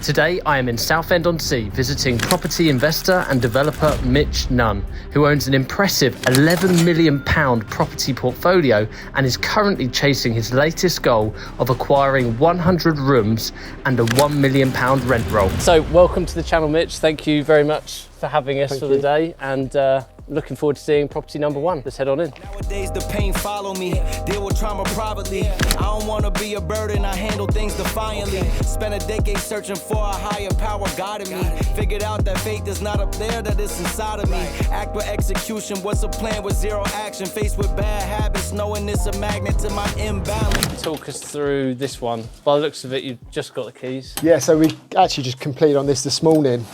Today I am in Southend-on-Sea visiting property investor and developer Mitch Nunn, who owns an impressive £11 million property portfolio and is currently chasing his latest goal of acquiring 100 rooms and a £1 million rent roll. So welcome to the channel, Mitch. Thank you very much for having us for the day, and looking forward to seeing property number one. Let's head on in. Nowadays the pain follow me, deal with trauma privately. I don't want to be a burden, I handle things defiantly. Spent a decade searching for a higher power guiding me. Figured out that faith is not up there, that it's inside of me. Act with execution, what's a plan with zero action? Faced with bad habits, knowing it's a magnet to my imbalance. Talk us through this one. By the looks of it, you've just got the keys. Yeah, so we actually just completed on this morning.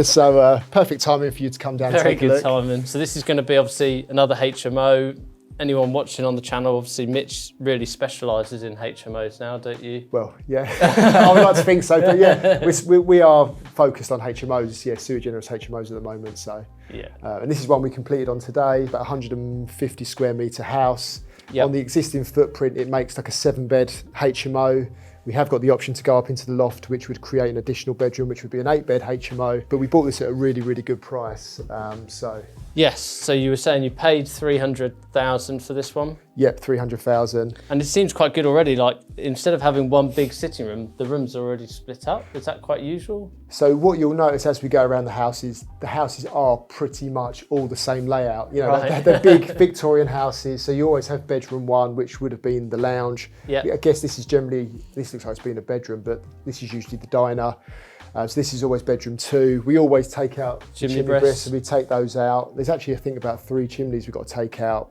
So perfect timing for you to come down and take a look. Very good timing. So this is going to be obviously another HMO. Anyone watching on the channel, obviously Mitch really specialises in HMOs now, don't you? Well, yeah, I would like to think so, but yeah, we are focused on HMOs, yeah, sui generis HMOs at the moment. So, yeah. And this is one we completed on today, about 150 square metre house. Yep. On the existing footprint, it makes like a 7-bed HMO. We have got the option to go up into the loft, which would create an additional bedroom, which would be an 8-bed HMO. But we bought this at a really, really good price. Yes. So you were saying you paid 300,000 for this one. Yep, 300,000. And it seems quite good already. Like instead of having one big sitting room, the rooms are already split up. Is that quite usual? So what you'll notice as we go around the houses are pretty much all the same layout. You know, Right. they're big Victorian houses. So you always have bedroom one, which would have been the lounge. Yeah. I guess this looks like it's been a bedroom, but this is usually the diner. So this is always bedroom 2. We always take out Chimney breasts, breasts. so we take those out. There's actually, I think, about 3 chimneys we've got to take out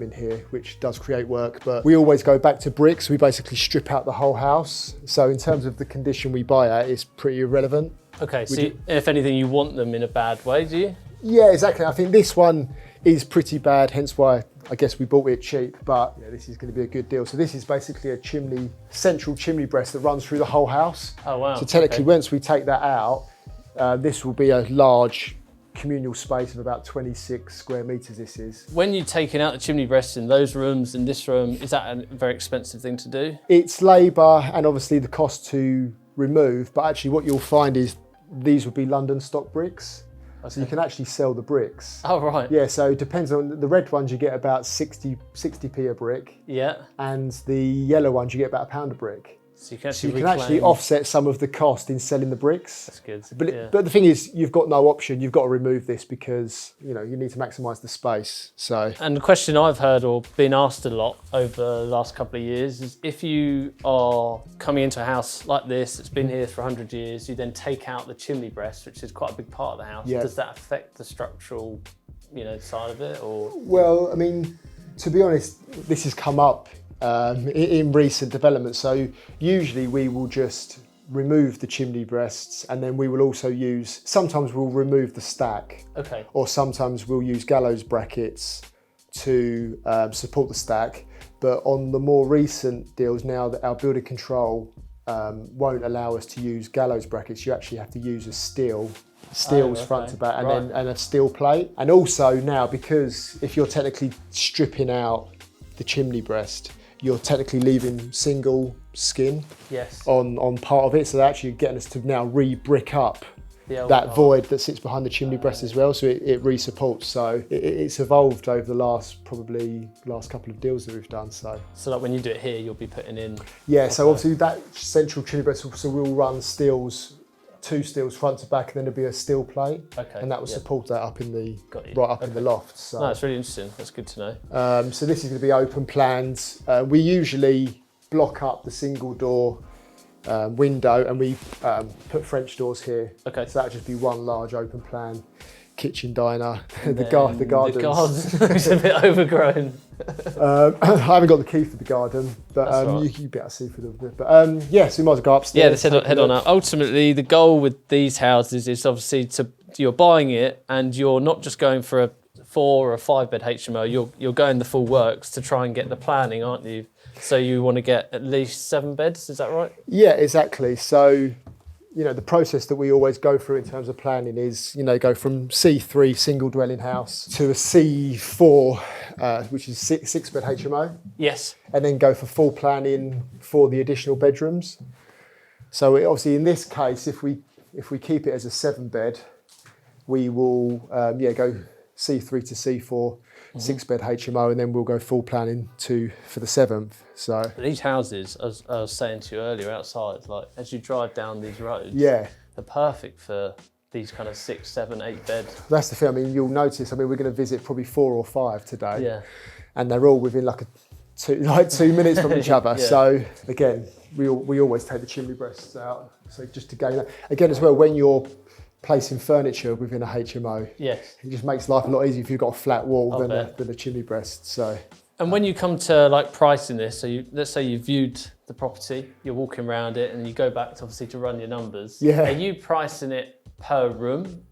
in here, which does create work, but we always go back to bricks. We basically strip out the whole house. So in terms of the condition we buy at, it's pretty irrelevant. Okay, so if anything, you want them in a bad way, do you? Yeah, exactly. I think this one is pretty bad, hence why I guess we bought it cheap, but yeah, this is going to be a good deal. So this is basically a central chimney breast that runs through the whole house. Oh, wow. So technically, Okay. once we take that out, this will be a large communal space of about 26 square metres this is. When you're taking out the chimney breasts in those rooms, in this room, is that a very expensive thing to do? It's labour and obviously the cost to remove, but actually what you'll find is these would be London stock bricks. Okay. So you can actually sell the bricks. Oh, right. Yeah, so it depends on the red ones, you get about 60p a brick, Yeah. and the yellow ones you get about £1 a brick. So you can So actually you can actually offset some of the cost in selling the bricks. That's good. But, Yeah. but the thing is, you've got no option. You've got to remove this because you need to maximise the space. So And the question I've heard or been asked a lot over the last couple of years is if you are coming into a house like this that's been here for 100 years, you then take out the chimney breast, which is quite a big part of the house. Yeah. Does that affect the structural, side of it, or? well, I mean, to be honest, this has come up in recent developments. So usually we will just remove the chimney breasts, and then we will also sometimes we'll remove the stack. Okay. Or sometimes we'll use gallows brackets to support the stack. But on the more recent deals now, that our builder control won't allow us to use gallows brackets, you actually have to use steels front to back, and Right. then a steel plate. And also now, because if you're technically stripping out the chimney breast, you're technically leaving single skin Yes. on part of it. So they're actually getting us to now re-brick up The old that part. void that sits behind the chimney breast as well. So it re-supports. So it's evolved over the last couple of deals that we've done. So So like when you do it here, you'll be putting in. yeah, so obviously that central chimney breast, so we'll run two steels front to back, and then there'll be a steel plate. Okay, And that will yeah. support that up in Got you. right up in the loft. So. No, it's really interesting. That's good to know. So this is going to be open planned. We usually block up the single door window, and we put French doors here. Okay. So that'll just be one large open plan kitchen diner. The Then gardens. The garden looks a bit overgrown. I haven't got the key for the garden, but That's right. you better see for the. But yeah, so we might as well go upstairs. Yeah, let's head take a on look. up. Ultimately, the goal with these houses is obviously you're buying it, and you're not just going for a 4 or a 5-bed HMO. You're going the full works to try and get the planning, aren't you? So you want to get at least 7 beds. Is that right? Yeah, exactly. So, the process that we always go through in terms of planning is, go from C3 single dwelling house to a C4, which is 6-bed HMO, Yes. and then go for full planning for the additional bedrooms. So obviously in this case, if we keep it as a 7-bed, we will go C3 to C4, 6-bed HMO, and then we'll go full planning for the 7th. So these houses, as I was saying to you earlier outside, like as you drive down these roads, yeah, they're perfect for these kind of 6, 7, 8-bed. That's the thing. I mean, you'll notice. I mean, we're going to visit probably 4 or 5 today. Yeah. And they're all within like 2 minutes from each other. Yeah. So again, we always take the chimney breasts out. So just to gain that. Again, as well, when you're placing furniture within a HMO, yes, it just makes life a lot easier if you've got a flat wall than a chimney breast. So. And when you come to like pricing this, so let's say you viewed the property, you're walking around it, and you go back to obviously to run your numbers. Yeah. Are you pricing it per room?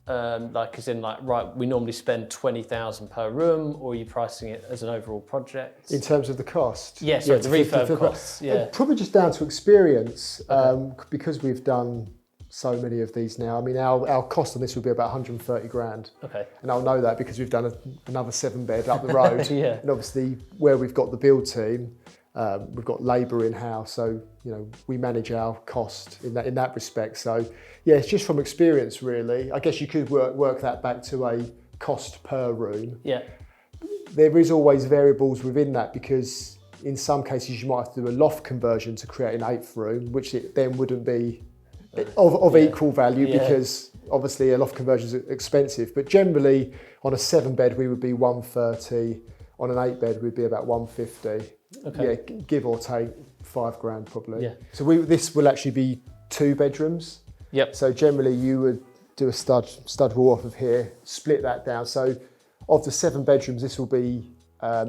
Like as in like, right, we normally spend 20,000 per room, or are you pricing it as an overall project? In terms of the cost? Yes, the refurb costs, yeah. Probably just down to experience, because we've done so many of these now. I mean, our cost on this would be about 130 grand. Okay. And I'll know that because we've done another 7-bed up the road. Yeah. And obviously where we've got the build team, we've got labour in-house, so we manage our cost in that respect. So yeah, it's just from experience really. I guess you could work that back to a cost per room. Yeah. There is always variables within that, because in some cases you might have to do a loft conversion to create an 8th room, which it then wouldn't be of equal value, because obviously a loft conversion is expensive. But generally on a 7-bed we would be 130, on an 8-bed we'd be about 150. Okay. Yeah, give or take 5 grand probably. Yeah. So this will actually be 2 bedrooms. Yep. So generally you would do a stud wall off of here, split that down. So of the 7 bedrooms, this will be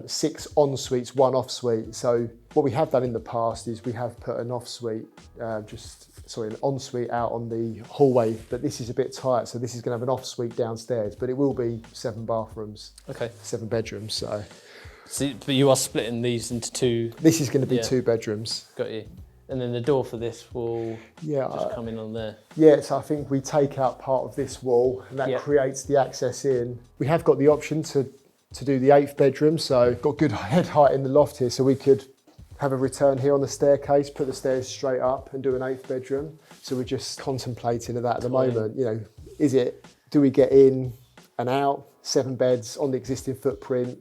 6 en-suites, 1 off-suite. So what we have done in the past is we have put an off-suite, an en-suite out on the hallway, but this is a bit tight, so this is going to have an off-suite downstairs, but it will be 7 bathrooms, Okay. 7 bedrooms. So But you are splitting these into 2. this is going to be 2 bedrooms. Got you. And then the door for this will just come in on there. Yeah, so I think we take out part of this wall, and that creates the access in. We have got the option to do the 8th bedroom, so got good head height in the loft here, so we could have a return here on the staircase, put the stairs straight up and do an 8th bedroom. So we're just contemplating that at the moment. Do we get in and out, 7 beds on the existing footprint,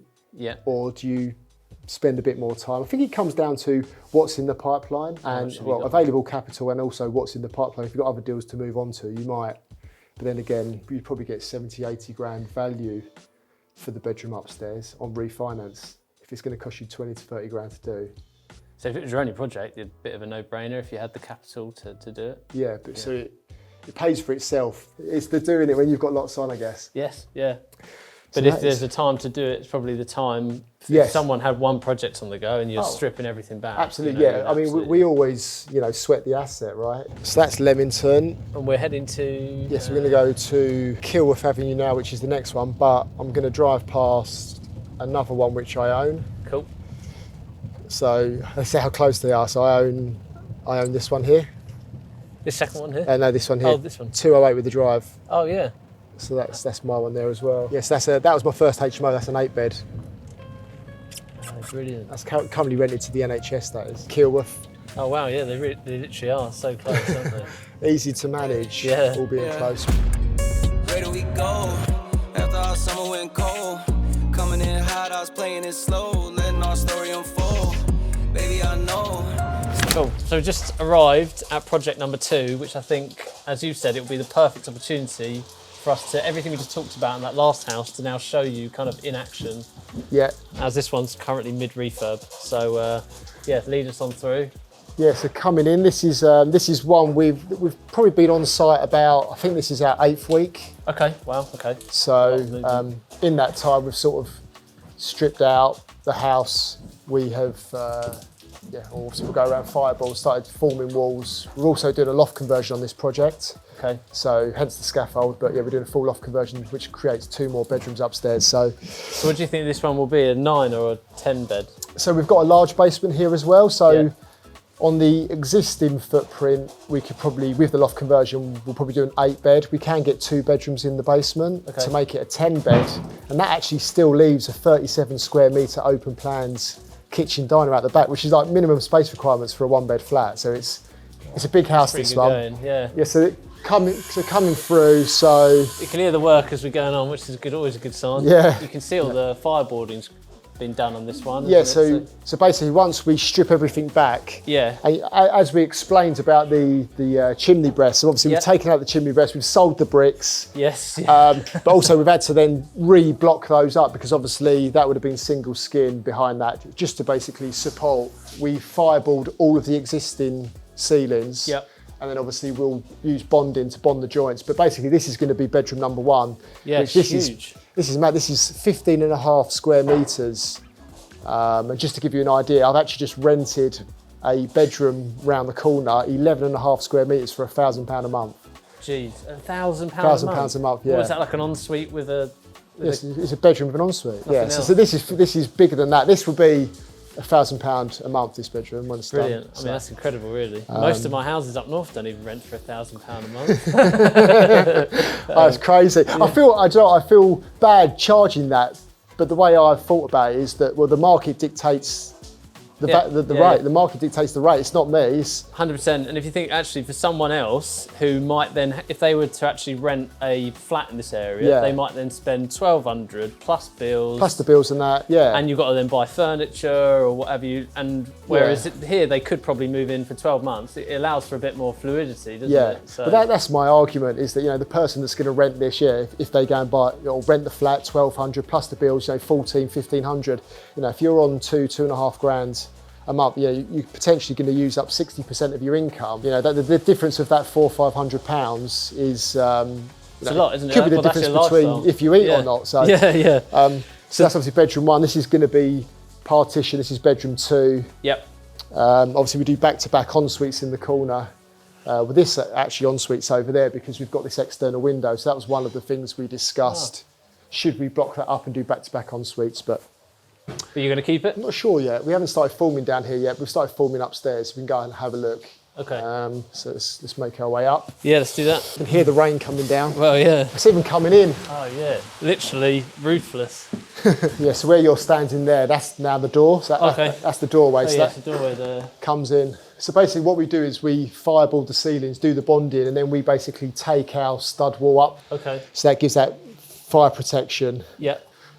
or do you spend a bit more time? I think it comes down to what's in the pipeline and available capital, and also what's in the pipeline. If you've got other deals to move on to, you might, but then again, you'd probably get 70, 80 grand value for the bedroom upstairs on refinance if it's going to cost you 20 to 30 grand to do. So if it was your only project, it's a bit of a no-brainer if you had the capital to do it. Yeah, but so it pays for itself. It's the doing it when you've got lots on, I guess. Yes, yeah. But if there's a time to do it, it's probably the time. If someone had one project on the go and you're stripping everything back. Absolutely, I mean, we always, sweat the asset, right? So that's Leamington. And we're heading to... Yes, we're going to go to Kilworth Avenue now, which is the next one, but I'm going to drive past another one which I own. Cool. So let's see how close they are. So I own this one here. This second one here? No, this one here. Oh, this one. 208 with the drive. Oh, yeah. So that's my one there as well. Yes, that was my first HMO. That's an 8-bed. Oh, brilliant. That's currently rented to the NHS. That is Kilworth. Oh wow, yeah, they literally are so close, aren't they? Easy to manage. All being close. Where do we go? After our summer went cold, coming in hot, I was playing it slow, letting our story unfold. Baby, I know. Cool. So we just arrived at project number 2, which I think, as you said, it will be the perfect opportunity for us to, everything we just talked about in that last house, to now show you kind of in action. Yeah. As this one's currently mid-refurb. So lead us on through. Yeah, so coming in, this is one we've probably been on site about, I think this is our 8th week. Okay, wow, okay. So in that time we've sort of stripped out the house. We have, obviously we'll go around fireball, started forming walls. We're also doing a loft conversion on this project. Okay. So hence the scaffold, but yeah, we're doing a full loft conversion, which creates 2 more bedrooms upstairs. So what do you think this one will be, a 9 or a 10 bed? So we've got a large basement here as well. So on the existing footprint, we could probably, with the loft conversion, we'll probably do an 8-bed. We can get 2 bedrooms in the basement to make it a 10-bed. And that actually still leaves a 37 square metre open plans kitchen diner out the back, which is like minimum space requirements for a 1-bed flat. So it's It's a big house, Pretty this good one. going, yeah. Yeah, so coming through, so You can hear the work as we're going on, which is good, always a good sign. Yeah. You can see all the fireboarding's been done on this one. yeah, isn't it? so basically once we strip everything back, Yeah. as we explained about the chimney breast, so obviously Yeah. we've taken out the chimney breast, we've sold the bricks, Yes. Yeah. but also we've had to then re-block those up because obviously that would have been single skin behind that, just to basically support. We fireballed all of the existing ceilings. Yep. And then obviously we'll use bonding to bond the joints. But basically this is going to be bedroom number 1. Yeah, which this huge. This is 15 and a half square metres. And just to give you an idea, I've actually just rented a bedroom round the corner, 11 and a half square metres for £1,000 a month. Jeez, £1,000 £1,000 a month, yeah. What is that, like an ensuite with a... Yes, it's a bedroom with an ensuite. Yeah, else. so this is bigger than that. This will be £1,000 a month, this bedroom, when it's Brilliant. done. I mean, that's incredible, really. Most of my houses up north don't even rent for £1,000 a month. That's crazy. Yeah. I feel bad charging that, but the way I've thought about it is that, well, the market dictates the rate. Yeah. The market dictates the rate. It's not me. It's 100%. And if you think actually for someone else who might then, if they were to actually rent a flat in this area, Yeah. they might then spend $1,200 plus bills. plus the bills and that. Yeah. And you've got to then buy furniture or whatever you, and whereas here they could probably move in for 12 months. It allows for a bit more fluidity, doesn't yeah, it? So, but that's my argument, is that, you know, the person that's going to rent this year, if they go and buy or rent the flat, 1,200 plus the bills, you know, 1,400, 1,500. You know, if you're on 2.5 grand a month, yeah, you're potentially going to use up 60% of your income. You know, the difference of that £400 or £500 is, it's a lot, isn't it? could be the Well, that's difference your between lifestyle. if you eat Yeah. or not. So Yeah. so that's obviously bedroom 1. This is going to be partition. This is bedroom 2. Yep. Obviously we do back-to-back ensuites in the corner. With this actually ensuite's over there because we've got this external window. So that was one of the things we discussed. Should we block that up and do back-to-back ensuites? But Are you going to keep it? I'm not sure yet. We haven't started filming down here yet. We've started filming upstairs. We can go and have a look. Okay. So let's make our way up. Yeah, let's do that. You can hear the rain coming down. Well, yeah. It's even coming in. Oh, yeah. Literally ruthless. Yeah, so where you're standing there, that's now the door. So Okay. that's the doorway. Oh, So yeah, that it's the doorway there. comes in. So basically what we do is we fireball the ceilings, do the bonding, and then we basically take our stud wall up. Okay. So that gives that fire protection Yeah.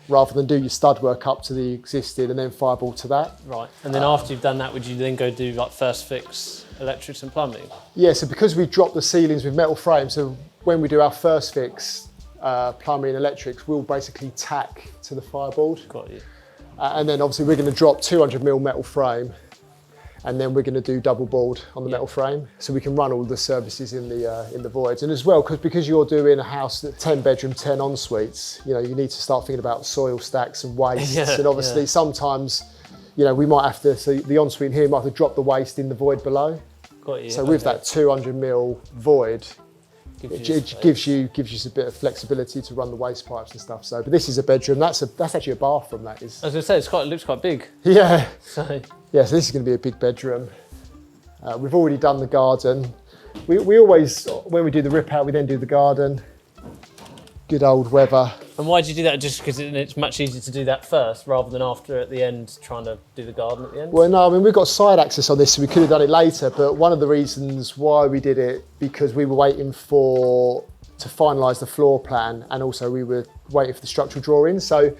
rather than do your stud work up to the existing and then fireball to that. Right. And then after you've done that, would you then go do like first fix electrics and plumbing? Yeah, so because we drop the ceilings with metal frames, so when we do our first fix, plumbing and electrics, we'll basically tack to the fireboard. Got you. And then obviously we're going to drop 200mm metal frame, and then we're going to do double board on the metal frame, so we can run all the services in the voids. And as well, because you're doing a house that 10 bedroom, 10 en suites, you know, you need to start thinking about soil stacks and wastes. Yeah, and obviously sometimes, you know, we might have to, so the ensuite in here might have to drop the waste in the void below. Got you. So with that 200mm void, Gives it you gives you a bit of flexibility to run the waste pipes and stuff. So, but this is a bedroom. That's actually a bathroom. That is. I was going to say, it looks quite big. Yeah. So Yeah. So this is going to be a big bedroom. We've already done the garden. We always, when we do the rip out, we then do the garden. Good old weather. And why did you do that? Just because it's much easier to do that first rather than after at the end trying to do the garden at the end? Well, no, I mean, we've got side access on this, so we could have done it later. But one of the reasons why we did it, because we were waiting to finalise the floor plan, and also we were waiting for the structural drawings. So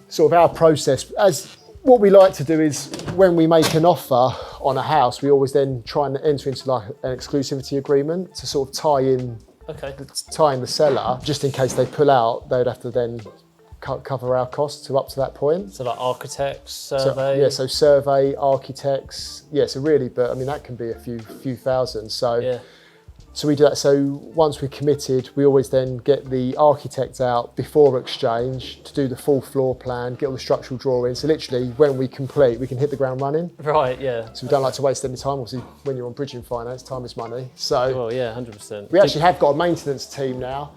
sort of our process, as what we like to do is when we make an offer on a house, we always then try and enter into like an exclusivity agreement to sort of tie in the seller, just in case they pull out, they'd have to then cover our costs to up to that point. So like architects, survey? So survey, architects, so really, but I mean, that can be a few thousand. So So we do that. So once we're committed, we always then get the architect out before exchange to do the full floor plan, get all the structural drawings. So literally, when we complete, we can hit the ground running. Right, yeah. So we don't like to waste any time. Obviously, when you're on bridging finance, time is money. So well, yeah, 100%. We actually have got a maintenance team now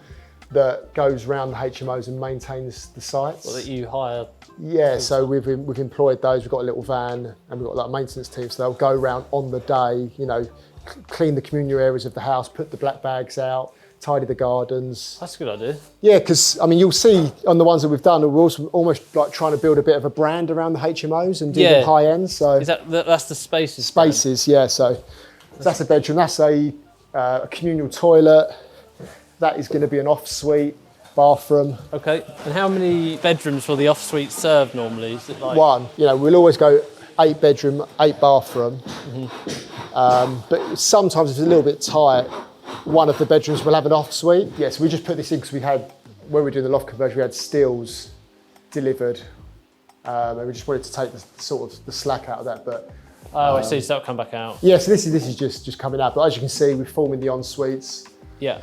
that goes around the HMOs and maintains the sites. Well, that you hire. Yeah, so we've employed those. We've got a little van and we've got like a maintenance team. So they'll go around on the day, you know, clean the communal areas of the house, put the black bags out, tidy the gardens. That's a good idea. Yeah, because I mean, you'll see on the ones that we've done, we're also almost like trying to build a bit of a brand around the HMOs and do them high end. So is that's the spaces? Spaces, yeah. So So that's a bedroom. That's a communal toilet. That is going to be an off-suite bathroom. Okay. And how many bedrooms will the off-suite serve normally? Is it like one? You know, we'll always go 8 bedroom, 8 bathroom. But sometimes it's a little bit tight. One of the bedrooms will have an off-suite. Yes, we just put this in because we had, when we were doing the loft conversion, we had steels delivered. And we just wanted to take the sort of the slack out of that. But I see, so that'll come back out. yeah, so this is just coming out. But as you can see, we're forming the en-suites. Yeah.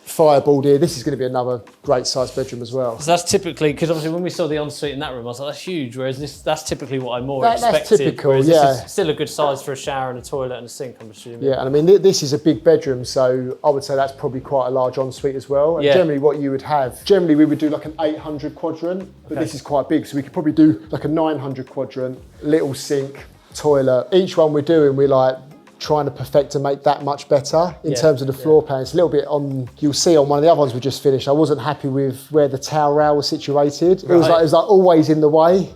Fireboard here. This is going to be another great sized bedroom as well. So that's typically, because obviously when we saw the ensuite in that room, I was like, that's huge. Whereas that's typically what I more expected. That's typical, whereas yeah. This is still a good size for a shower and a toilet and a sink, I'm assuming. Yeah, and I mean, this is a big bedroom, so I would say that's probably quite a large ensuite as well. And generally what you would have, generally we would do like an 800 quadrant, but this is quite big, so we could probably do like a 900 quadrant, little sink, toilet. Each one we're doing, we're like, trying to perfect to make that much better in terms of the floor plan. It's a little bit on, you'll see on one of the other ones we just finished, I wasn't happy with where the towel rail was situated. It was like always in the way.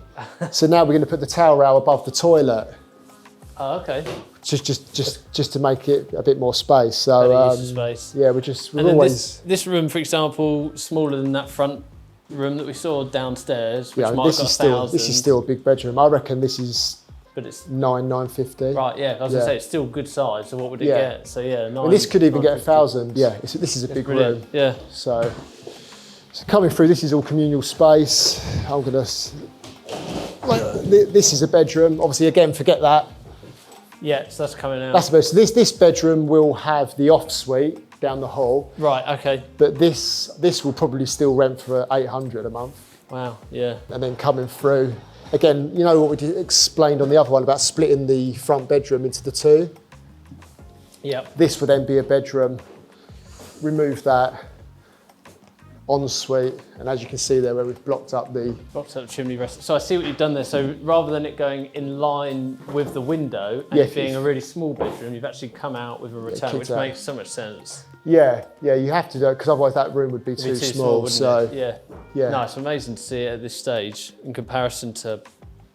So now we're going to put the towel rail above the toilet. Oh, okay. Just to make it a bit more space. So space. Yeah, we're always... This room, for example, smaller than that front room that we saw downstairs, which might this have is got 1,000. this is still a big bedroom. I reckon this is... But it's 950. Right, yeah. I was gonna say it's still good size. So what would it get? So yeah, 9. And this could even get 1,000. Yeah, this is a big room. Yeah. So coming through, this is all communal space. I'm gonna. This is a bedroom. Obviously, again, forget that. Yeah, so that's coming out. That's the best. So this bedroom will have the off suite down the hall. Right. Okay. But this will probably still rent for 800 a month. Wow. Yeah. And then coming through. Again, you know what we explained on the other one about splitting the front bedroom into the 2? Yeah. This would then be a bedroom, remove that, ensuite, and as you can see there where we've blocked up the chimney rest. So I see what you've done there. So rather than it going in line with the window and it being a really small bedroom, you've actually come out with a return, which makes so much sense. Yeah, you have to do it because otherwise that room would be too small. So yeah. No, it's amazing to see it at this stage in comparison to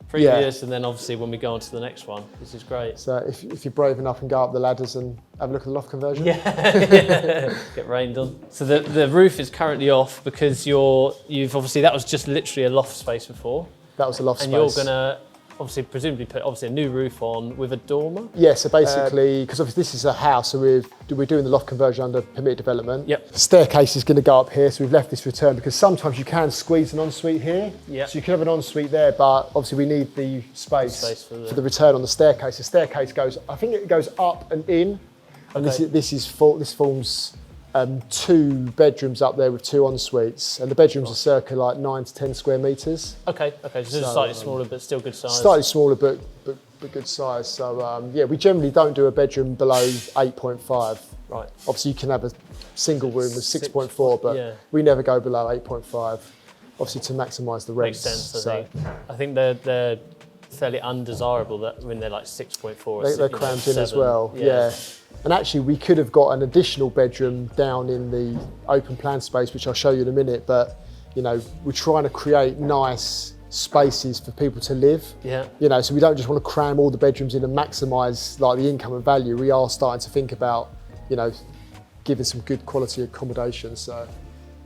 previous, and then obviously when we go on to the next one, this is great. So if you're brave enough and go up the ladders and have a look at the loft conversion. Get rained on. So the roof is currently off because you've obviously, that was just literally a loft space before. That was a loft space. And you're gonna obviously presumably put a new roof on with a dormer. Yeah, so basically, because obviously this is a house, so we're doing the loft conversion under permitted development. Yep. The staircase is going to go up here, so we've left this return because sometimes you can squeeze an ensuite here. Yeah. So you can have an ensuite there, but obviously we need the space for the return on the staircase. The staircase goes, I think it goes up and in, and this forms 2 bedrooms up there with 2 ensuites, and the bedrooms are circa like 9 to 10 square metres. Okay, so it's slightly smaller, but still good size. Slightly smaller, but good size. So we generally don't do a bedroom below 8.5. Right. Obviously, you can have a single room with 6.4, but we never go below 8.5. Obviously, to maximise the rents. Makes sense. I think they're fairly undesirable that when they're like 6.4. They're crammed in as well. Yeah. And actually, we could have got an additional bedroom down in the open plan space, which I'll show you in a minute. But we're trying to create nice spaces for people to live. Yeah. So we don't just want to cram all the bedrooms in and maximise like the income and value. We are starting to think about, giving some good quality accommodation. So.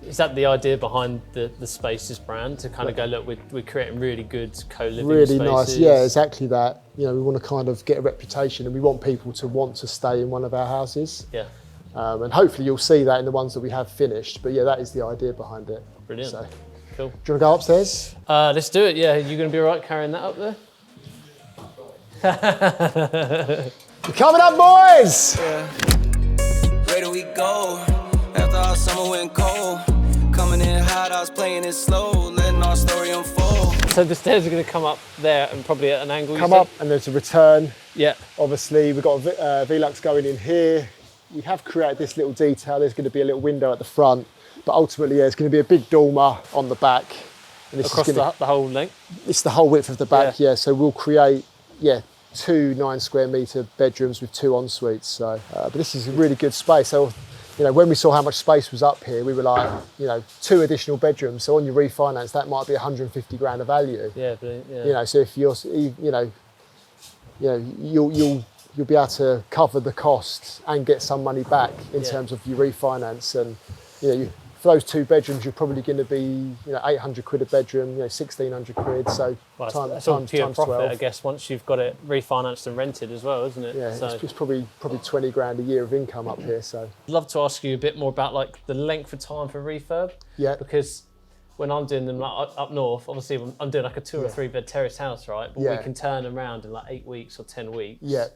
Is that the idea behind the Spaces brand, to kind of go, look, we're creating really good co-living really spaces? Nice, yeah, exactly that. We want to kind of get a reputation, and we want people to want to stay in one of our houses. Yeah. And hopefully you'll see that in the ones that we have finished. But yeah, that is the idea behind it. Brilliant. So, cool. Do you want to go upstairs? Let's do it, yeah. You going to be all right carrying that up there? We're coming up, boys! Yeah. Where do we go? After our summer went cold. Coming in hot, I was playing it slow, letting our story unfold. So the stairs are going to come up there and probably at an angle. Come up, and there's a return. Yeah. Obviously, we've got a Velux going in here. We have created this little detail. There's going to be a little window at the front, but ultimately, it's going to be a big dormer on the back. And this across is the whole length? It's the whole width of the back, yeah. So we'll create, 2 9 square metre bedrooms with 2 en-suites. So, but this is a really good space. So, when we saw how much space was up here, we were like, 2 additional bedrooms. So on your refinance, that might be 150 grand of value. Yeah, brilliant. Yeah. So if you're, you'll you'll be able to cover the costs and get some money back in terms of your refinance. And for those 2 bedrooms, you're probably going to be 800 quid a bedroom, 1,600 quid. So that's all pure times profit, 12. I guess, once you've got it refinanced and rented as well, isn't it? Yeah, it's probably 20 grand a year of income up here. So I'd love to ask you a bit more about like the length of time for refurb. Yeah. Because when I'm doing them like up north, obviously I'm doing like a 2 or 3 bed terrace house, right? But we can turn around in like 8 weeks or 10 weeks. Yeah.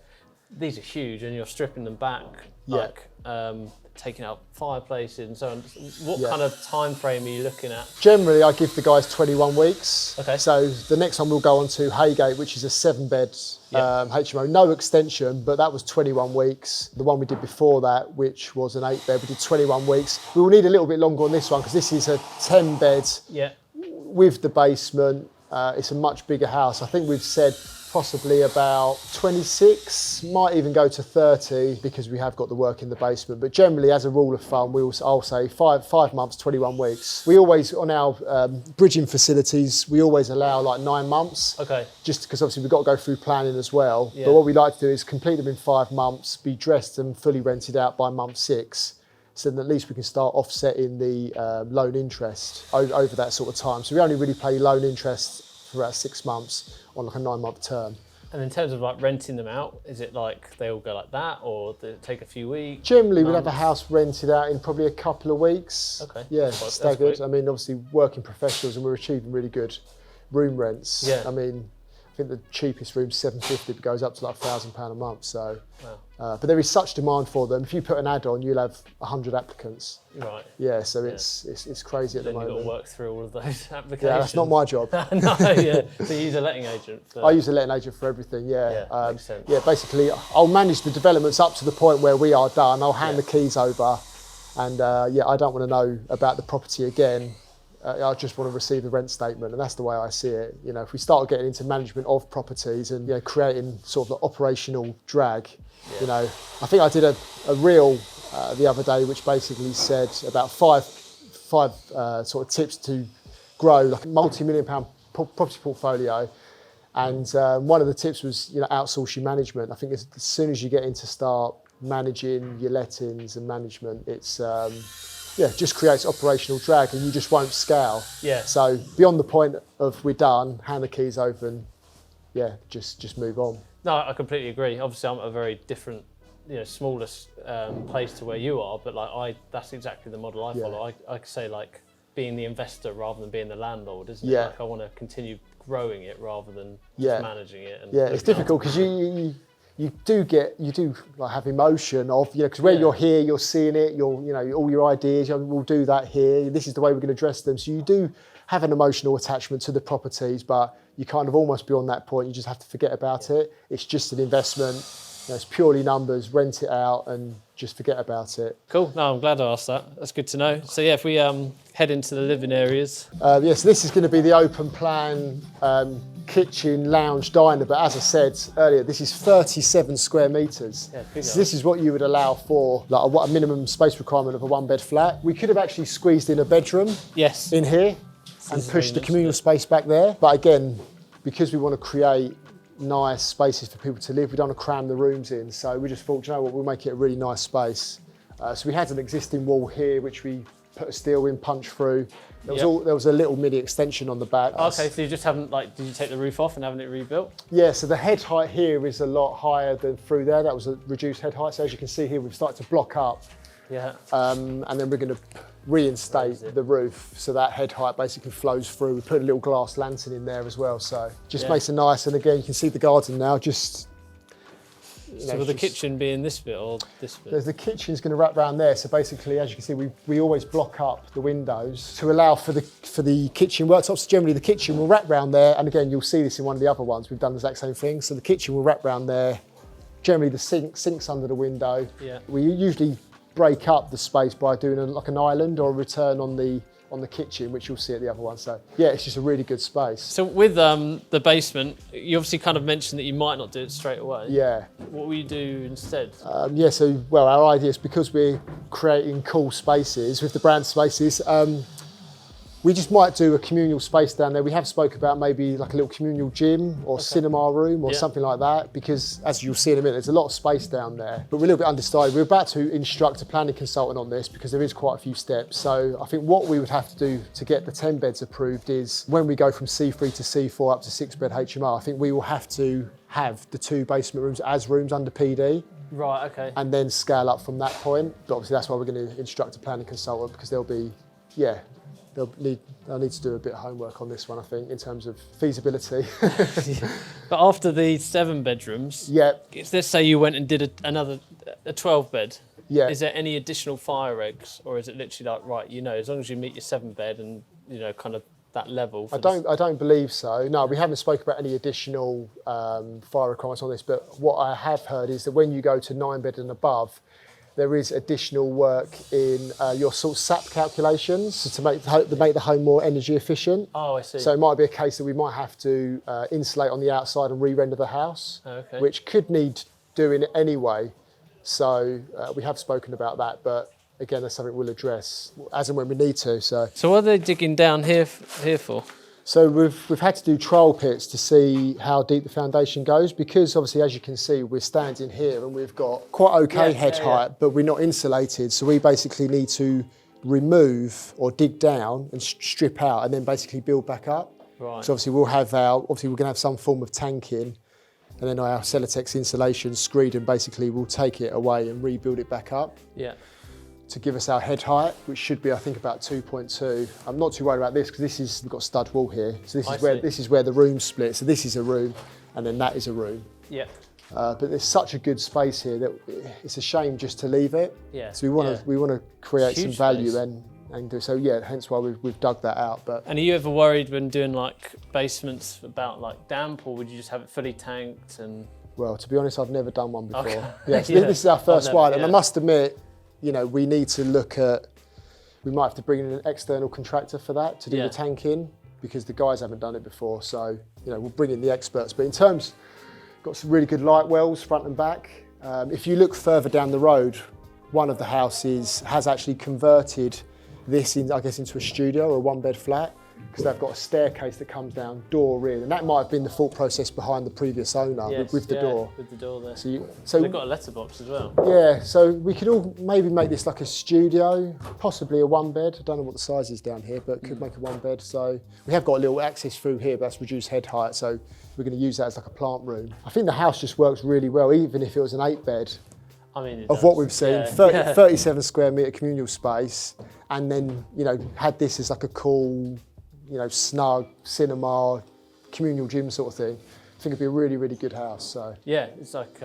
These are huge, and you're stripping them back, like taking out fireplaces and so on. What kind of time frame are you looking at? Generally, I give the guys 21 weeks. Okay. So the next one we'll go on to Haygate, which is a 7-bed HMO. No extension, but that was 21 weeks. The one we did before that, which was an 8-bed, we did 21 weeks. We will need a little bit longer on this one because this is a 10-bed with the basement. It's a much bigger house. I think we've said possibly about 26, might even go to 30 because we have got the work in the basement. But generally, as a rule of thumb, I'll say 5 months, 21 weeks. We always, on our bridging facilities, we always allow like 9 months. Okay. Just because obviously we've got to go through planning as well. Yeah. But what we like to do is complete them in 5 months, be dressed and fully rented out by month 6. So then at least we can start offsetting the loan interest over that sort of time. So we only really pay loan interest for about 6 months on like a 9-month term. And in terms of like renting them out, is it like they all go like that, or do it take a few weeks? Generally, we'll have a house rented out in probably a couple of weeks. Okay. Yeah, that's staggered. I mean, obviously working professionals, and we're achieving really good room rents. Yeah. I mean, I think the cheapest room's £750, but goes up to like £1,000 a month. So, but there is such demand for them. If you put an ad on, you'll have 100 applicants. Right. Yeah, so it's crazy at the moment. Then you've got to work through all of those applications. Yeah, that's not my job. No, yeah. So you use a letting agent. I use a letting agent for everything. Yeah. Makes sense. Yeah, basically, I'll manage the developments up to the point where we are done. I'll hand the keys over, and I don't want to know about the property again. I just want to receive the rent statement, and that's the way I see it. If we start getting into management of properties and creating sort of the operational drag, I think I did a reel the other day which basically said about five sort of tips to grow like a multi-million-pound property portfolio, and one of the tips was outsource your management. I think as soon as you get into start managing your lettings and management, it's just creates operational drag and you just won't scale. Yeah. So beyond the point of we're done, hand the keys over and just move on. No, I completely agree. Obviously, I'm at a very different, smaller place to where you are, but that's exactly the model I follow. I could say like being the investor rather than being the landlord, isn't it? Like I want to continue growing it rather than just managing it. And it's difficult because you do like have emotion of because where you're here, you're seeing it, all your ideas. We'll do that here. This is the way we're going to address them. So you do have an emotional attachment to the properties, but you kind of almost beyond that point. You just have to forget about it. It's just an investment. It's purely numbers. Rent it out and just forget about it. Cool. No, I'm glad I asked that. That's good to know. So if we head into the living areas. So this is going to be the open plan. Kitchen, lounge, diner, but as I said earlier, this is 37 square metres. So this is what you would allow for like a minimum space requirement of a 1-bed flat. We could have actually squeezed in a bedroom in here and pushed the communal space back there. But again, because we want to create nice spaces for people to live, we don't want to cram the rooms in. So we just thought, we'll make it a really nice space. So we had an existing wall here, which we put a steel in, punch through. There was a little mini extension on the back. Okay, so you just haven't did you take the roof off and haven't it rebuilt? Yeah, so the head height here is a lot higher than through there. That was a reduced head height. So as you can see here, we've started to block up. Yeah. And then we're going to reinstate the roof so that head height basically flows through. We put a little glass lantern in there as well, so just makes it nice. And again, you can see the garden now. So will the kitchen be in this bit or this bit? The kitchen's going to wrap around there. So basically, as you can see, we always block up the windows to allow for the kitchen worktops. So generally, the kitchen will wrap around there. And again, you'll see this in one of the other ones. We've done the exact same thing. So the kitchen will wrap around there. Generally, the sink's under the window. Yeah. We usually break up the space by doing like an island or a return on the kitchen, which you'll see at the other one. So it's just a really good space. So with the basement, you obviously kind of mentioned that you might not do it straight away. Yeah. What will you do instead? Our idea is because we're creating cool spaces with the brand spaces, We just might do a communal space down there. We have spoke about maybe like a little communal gym or cinema room or something like that, because as you'll see in a minute, there's a lot of space down there, but we're a little bit undecided. We're about to instruct a planning consultant on this because there is quite a few steps. So I think what we would have to do to get the 10 beds approved is when we go from C3 to C4 up to 6-bed HMO, I think we will have to have the 2 basement rooms as rooms under PD. Right, okay. And then scale up from that point. But obviously that's why we're going to instruct a planning consultant, because they'll need to do a bit of homework on this one, I think, in terms of feasibility. But after the 7 bedrooms, let's say you went and did a 12 bed. Yeah. Is there any additional fire regs, or is it literally like, right, you know, as long as you meet your 7 bed and, you know, kind of that level? I don't believe so. No, we haven't spoken about any additional fire requirements on this, but what I have heard is that when you go to 9 bed and above, there is additional work in your sort of SAP calculations to make the home more energy efficient. Oh, I see. So it might be a case that we might have to insulate on the outside and re-render the house, which could need doing anyway. So we have spoken about that, but again, that's something we'll address as and when we need to. So what are they digging down here for? So we've had to do trial pits to see how deep the foundation goes, because obviously, as you can see, we're standing here and we've got quite okay head height, but we're not insulated. So we basically need to remove or dig down and strip out and then basically build back up. Right. So obviously we're going to have some form of tanking, and then our Celotex insulation screed, and basically we'll take it away and rebuild it back up. Yeah. To give us our head height, which should be, I think, about 2.2. I'm not too worried about this because we've got a stud wall here. So this is where the rooms split. So this is a room, and then that is a room. Yeah. But there's such a good space here that it's a shame just to leave it. Yeah. So we want to create some value space. and do so. Yeah, hence why we've dug that out. But and are you ever worried when doing like basements about like damp, or would you just have it fully tanked? And well, to be honest, I've never done one before. Okay. Yeah, so this is our first one, and I must admit, you know, we need to look at, we might have to bring in an external contractor for that to do the tanking, because the guys haven't done it before. So, you know, we'll bring in the experts. But in terms, got some really good light wells front and back. If you look further down the road, one of the houses has actually converted this into a studio or a 1-bed flat, because they've got a staircase that comes down, door in, and that might have been the thought process behind the previous owner with the door. With the door there. So they've got a letterbox as well. Yeah, so we could all maybe make this like a studio, possibly a 1-bed. I don't know what the size is down here, but could make a 1-bed. So we have got a little access through here, but that's reduced head height. So we're going to use that as like a plant room. I think the house just works really well, even if it was an 8-bed. I mean, of what we've seen, 37 square metre communal space, and then, you know, had this as like a cool, you know, snug cinema, communal gym sort of thing. I think it'd be a really, really good house. So yeah, it's like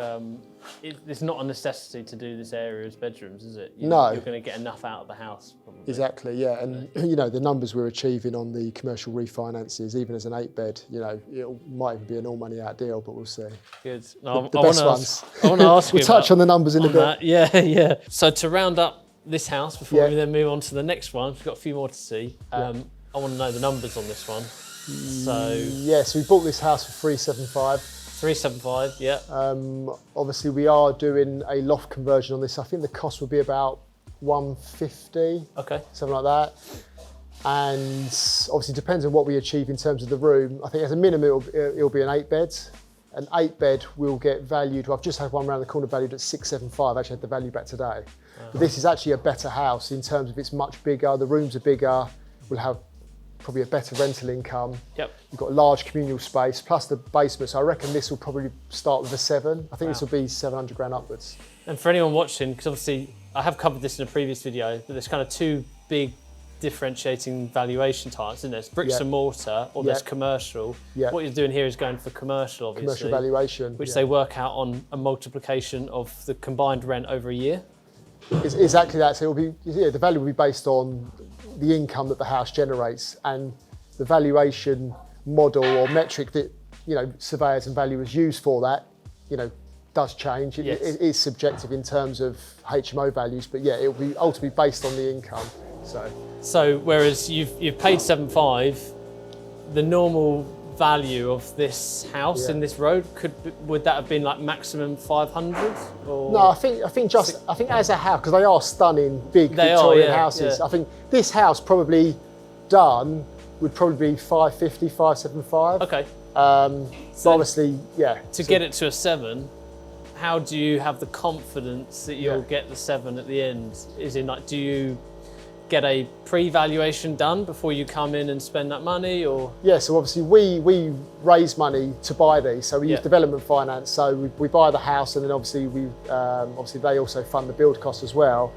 it's not a necessity to do this area as bedrooms, is it? No, you're going to get enough out of the house. Probably. Exactly, yeah, and you know, the numbers we're achieving on the commercial refinances, even as an 8-bed, you know, it might even be an all money out deal, but we'll see. Good. No, the best ones. I want to ask you. We'll touch on the numbers in a bit. That. Yeah. So to round up this house before we then move on to the next one, we've got a few more to see. I want to know the numbers on this one. So we bought this house for 375. 375, yeah. Obviously, we are doing a loft conversion on this. I think the cost will be about 150. Okay. Something like that. And obviously, depends on what we achieve in terms of the room. I think as a minimum, it'll be an 8-bed. An 8-bed will get valued. Well, I've just had one around the corner valued at 675. I actually had the value back today. But this is actually a better house in terms of it's much bigger. The rooms are bigger. We'll have probably a better rental income. Yep. You've got a large communal space plus the basement. So I reckon this will probably start with a 7. I think this will be 700 grand upwards. And for anyone watching, because obviously I have covered this in a previous video, but there's kind of 2 big differentiating valuation types, isn't there? There's bricks and mortar, or there's commercial. What you're doing here is going for commercial, obviously. Commercial valuation. Which they work out on a multiplication of the combined rent over a year. It's exactly that. So it'll be, the value will be based on the income that the house generates, and the valuation model or metric that, you know, surveyors and valuers use for that, you know, does change. It is subjective in terms of HMO values, but it will be ultimately based on the income. So whereas you've paid 7.5, the normal value of this house in this road would that have been like maximum 500? Or? No, I think as a house, because they are stunning big Victorian houses. I think this house probably done would probably be 550, 575. Okay. So obviously, yeah. To get it to a 7, how do you have the confidence that you'll get the 7 at the end? Is it like, do you get a pre-valuation done before you come in and spend that money, or? Yeah, so obviously we raise money to buy these, so we use development finance. So we buy the house, and then obviously obviously they also fund the build costs as well.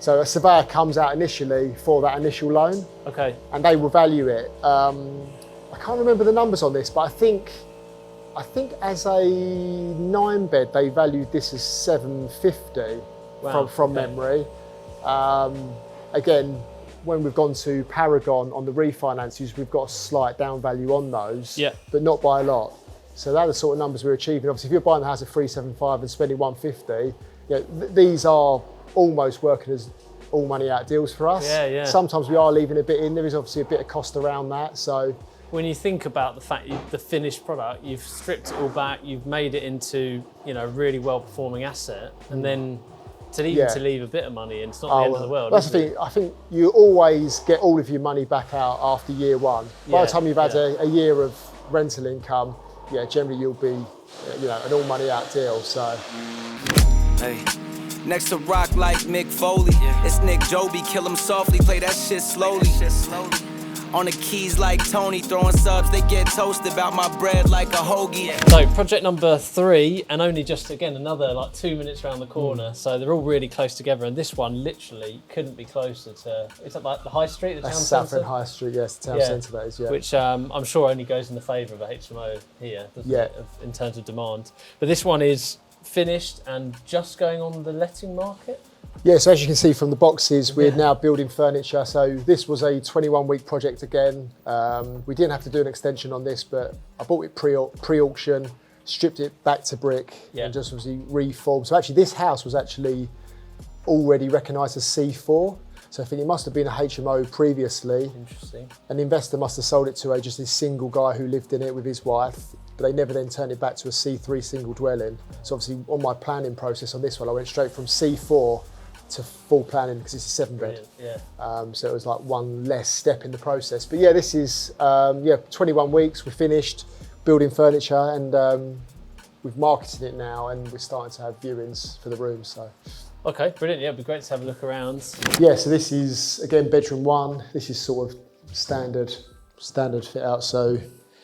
So a surveyor comes out initially for that initial loan, Okay. and they will value it. I can't remember the numbers on this, but I think as a 9-bed they valued this as 750 from memory. Again, when we've gone to Paragon on the refinances, we've got a slight down value on those, but not by a lot. So they're the sort of numbers we're achieving. Obviously, if you're buying the house at 375 and spending 150, these are almost working as all money out deals for us. Sometimes we are leaving a bit in. There is obviously a bit of cost around that. So when you think about the fact the finished product, you've stripped it all back, you've made it into a really well-performing asset, and then to leave a bit of money in, it's not the end of the world. That's the thing. I think you always get all of your money back out after year 1. By the time you've had a year of rental income, generally you'll be, an all money out deal. So. Hey. Next to rock like Mick Foley, it's Nick Joby, kill him softly, play that shit slowly. On the keys like Tony, throwing subs, they get toasted, about my bread like a hoagie. So project number 3, and only just again another like 2 minutes around the corner, so they're all really close together, and this one literally couldn't be closer to, is that like the High Street, the town centre? Saffron High Street, yes, the town centre that is, Which I'm sure only goes in the favour of a HMO here, doesn't it, in terms of demand. But this one is finished and just going on the letting market? Yeah, so as you can see from the boxes, we're now building furniture. So this was a 21-week project again. We didn't have to do an extension on this, but I bought it pre-auction, stripped it back to brick, and just obviously reformed. So actually this house was actually already recognised as C4. So I think it must have been a HMO previously. Interesting. An investor must have sold it to just this single guy who lived in it with his wife, but they never then turned it back to a C3 single dwelling. So obviously on my planning process on this one, I went straight from C4 to full planning because it's a 7-bed. So it was like one less step in the process. But this is 21 weeks. We're finished building furniture, and we've marketed it now, and we're starting to have viewings for the rooms. So. Okay, brilliant. Yeah, it'd be great to have a look around. Yeah, so this is again bedroom 1. This is sort of standard fit out. So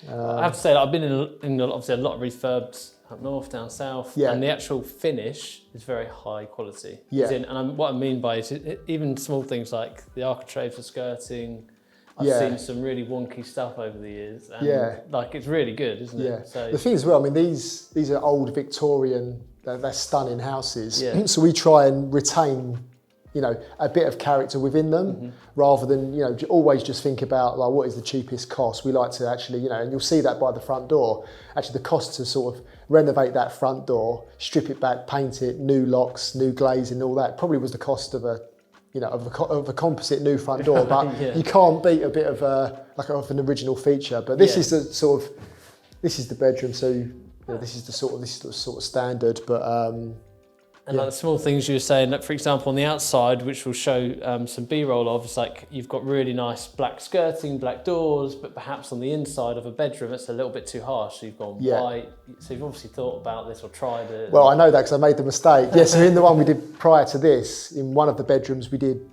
I have to say that I've been in obviously a lot of refurbs up north, down south, and the actual finish is very high quality. What I mean by it, even small things like the architraves, the skirting. I've seen some really wonky stuff over the years, and like it's really good, isn't it? So, the thing as well, I mean, these are old Victorian. They're stunning houses. So we try and retain, a bit of character within them, rather than, always just think about like what is the cheapest cost. We like to actually, and you'll see that by the front door. Actually, the cost to sort of renovate that front door, strip it back, paint it, new locks, new glazing, all that probably was the cost of a composite new front door. But you can't beat a bit of of an original feature. But this is the bedroom. So. This is the sort of standard, but and like the small things you were saying, like for example on the outside, which we'll show some B-roll of, it's like you've got really nice black skirting, black doors, but perhaps on the inside of a bedroom it's a little bit too harsh. So you've gone white. So you've obviously thought about this or tried it. Well, I know that because I made the mistake. So in the one we did prior to this, in one of the bedrooms we did.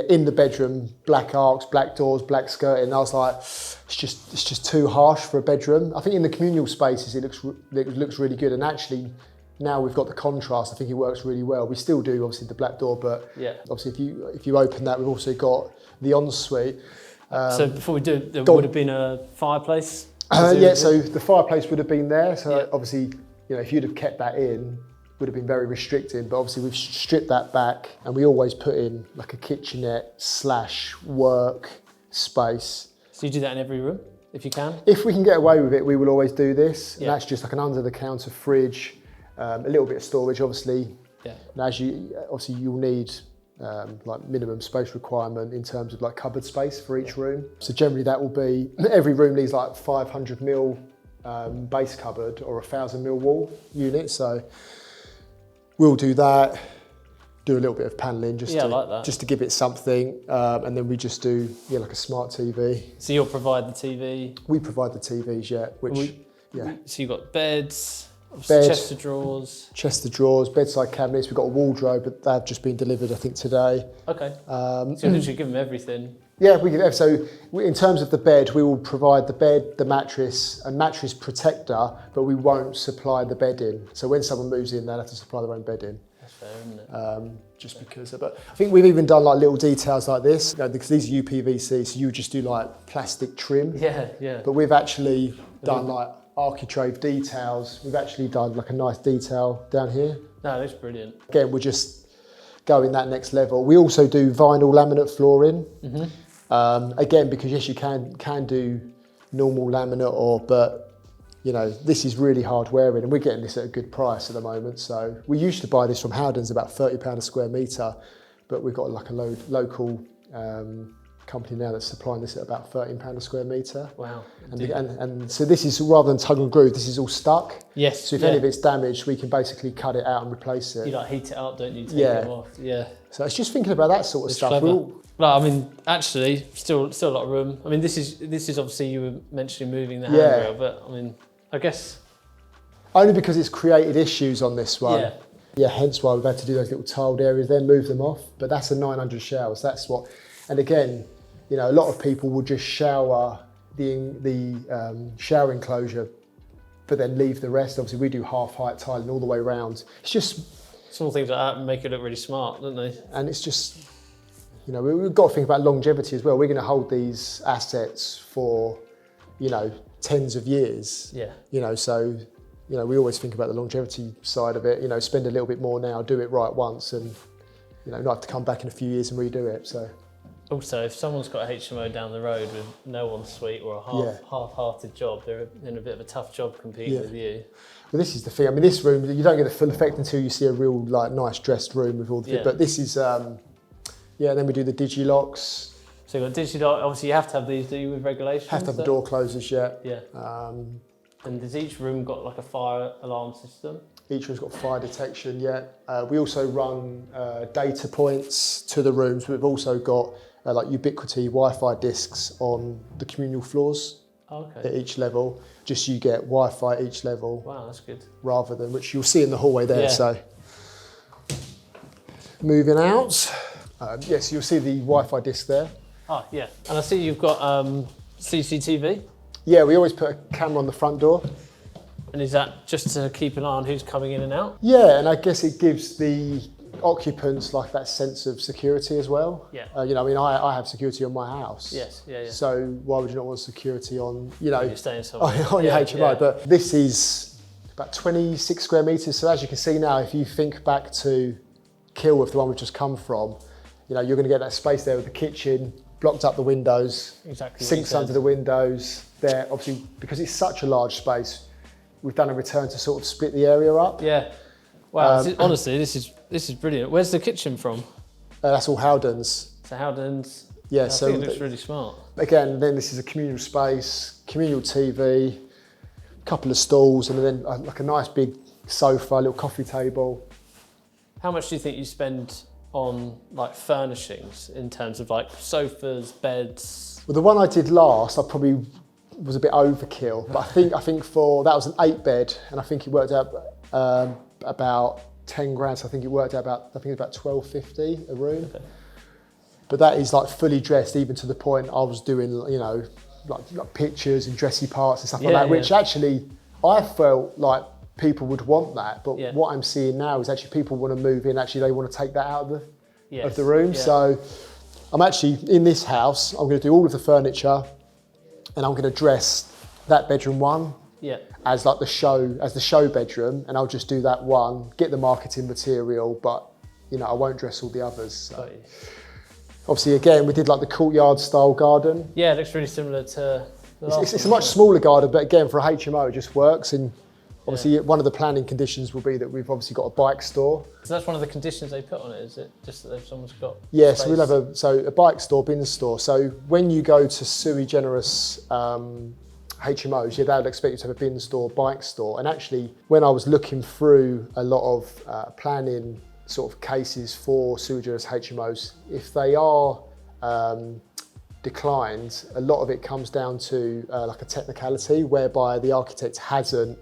In the bedroom, black arcs, black doors, black skirting. I was like, it's just too harsh for a bedroom. I think in the communal spaces it looks really good, and actually now we've got the contrast. I think it works really well. We still do obviously the black door, but obviously if you open that, we've also got the ensuite. So before we do, there would have been a fireplace. So the fireplace would have been there. So obviously, if you'd have kept that in, would have been very restricting, but obviously we've stripped that back, and we always put in like a kitchenette / work space. So you do that in every room, if you can? If we can get away with it, we will always do this. And that's just like an under-the-counter fridge, a little bit of storage, obviously. And as you'll need like minimum space requirement in terms of like cupboard space for each room. So generally that will be, every room needs like 500 mil base cupboard or 1,000 mil wall unit. So we'll do that. do a little bit of paneling just I like that. just to give it something, and then we just do like a smart TV. So you'll provide the TV. We provide the TVs, So you've got beds, Bed. chest of drawers. chest of drawers, bedside cabinets. We've got a wardrobe, but they've just been delivered, I think, today. Okay. So you literally give them everything. Yeah, we can. So in terms of the bed, we will provide the bed, the mattress, and mattress protector, but we won't supply the bedding. So when someone moves in, they'll have to supply their own bedding. That's fair, isn't it? Just because, but I think we've even done like little details like this, because these are UPVC, so you just do like plastic trim. Yeah. But we've actually done like architrave details. We've actually done like a nice detail down here. No, that's brilliant. Again, we're just going that next level. We also do vinyl laminate flooring. Again, because yes, you can do normal laminate, but you know, this is really hard wearing, and we're getting this at a good price at the moment. So we used to buy this from Howden's about £30 a square metre, but we've got like a local company now that's supplying this at about £13 a square metre. Wow. And so this is, rather than tug and groove, this is all stuck. Yes. So if any of it's damaged, we can basically cut it out and replace it. You like heat it up, don't you? Take Yeah. it off. Yeah. So it's just thinking about that sort of It's stuff. clever. We're all- Well, I mean, actually, still a lot of room. I mean, this is obviously you were mentioning moving the Yeah. handrail, but I mean, I guess. Only because it's created issues on this one. Yeah. Yeah, hence why we've had to do those little tiled areas, then move them off. But that's a 900 showers. That's what, and again, you know, a lot of people will just shower the shower enclosure, but then leave the rest. Obviously, we do half height tiling all the way around. It's just, Small things like that make it look really smart, don't they? and it's just, you know, we've got to think about longevity as well. We're going to hold these assets for, you know, tens of years. Yeah. You know, so, you know, we always think about the longevity side of it. You know, spend a little bit more now, do it right once, and you know, not have to come back in a few years and redo it. So. Also, if someone's got a HMO down the road with no ensuite or a half-hearted job, they're in a bit of a tough job competing with you. Well, this is the thing. I mean, this room, you don't get the full effect until you see a real, like, nice dressed room with all the. But this is, then we do the digi-locks. So you've got digital. Obviously, you have to have these, do you, with regulations? Have to have the door closers, Yeah. And has each room got like a fire alarm system? Each room's got fire detection, We also run data points to the rooms. We've also got like Ubiquiti Wi-Fi discs on the communal floors at each level. Just so you get Wi-Fi at each level. Wow, that's good. Rather than, which you'll see in the hallway there. Yeah. So moving out, yes, you'll see the Wi-Fi disc there. Oh, yeah. And I see you've got CCTV. Yeah, we always put a camera on the front door. And is that just to keep an eye on who's coming in and out? Yeah, and I guess it gives the occupants like that sense of security as well. Yeah. You know, I mean, I have security on my house. Yes, yeah. So why would you not want security on, you know, You're staying somewhere. on your HMO? Yeah. But this is about 26 square metres. So as you can see now, if you think back to Kilworth, the one we've just come from, you know, you're going to get that space there with the kitchen, blocked up the windows, Exactly. sinks under the windows. There, obviously, because it's such a large space, we've done a return to sort of split the area up. Yeah. Wow. Honestly, this is brilliant. Where's the kitchen from? That's all Howden's. So Howden's. Yeah, I so think it looks really smart. Again, then this is a communal space, communal TV, couple of stalls, and then like a nice big sofa, little coffee table. How much do you think you spend on like furnishings in terms of like sofas, beds? Well, the one I did last, I probably was a bit overkill, but I think for that was an 8-bed, and I think it worked out about 10 grand. So I think it worked out about £12.50 a room. Okay. But that is like fully dressed, even to the point I was doing, you know, like pictures and dressy parts and stuff like that, which actually I felt like people would want that. But what I'm seeing now is actually people want to move in. Actually, they want to take that out of the room. Yeah. So I'm actually in this house. I'm going to do all of the furniture, and I'm going to dress that bedroom one as like the show bedroom, and I'll just do that one, get the marketing material, but you know, I won't dress all the others. So. Obviously, again, we did like the courtyard style garden. Yeah, it looks really similar to the last It's a much smaller garden, but again, for a HMO, it just works. And obviously, one of the planning conditions will be that we've obviously got a bike store. So that's one of the conditions they put on it, is it? Just that if someone's got space? So we'll have a bike store, bin store. So when you go to sui generis HMOs, they'll expect you to have a bin store, bike store. And actually, when I was looking through a lot of planning sort of cases for sui juris HMOs, if they are declined, a lot of it comes down to like a technicality whereby the architect hasn't,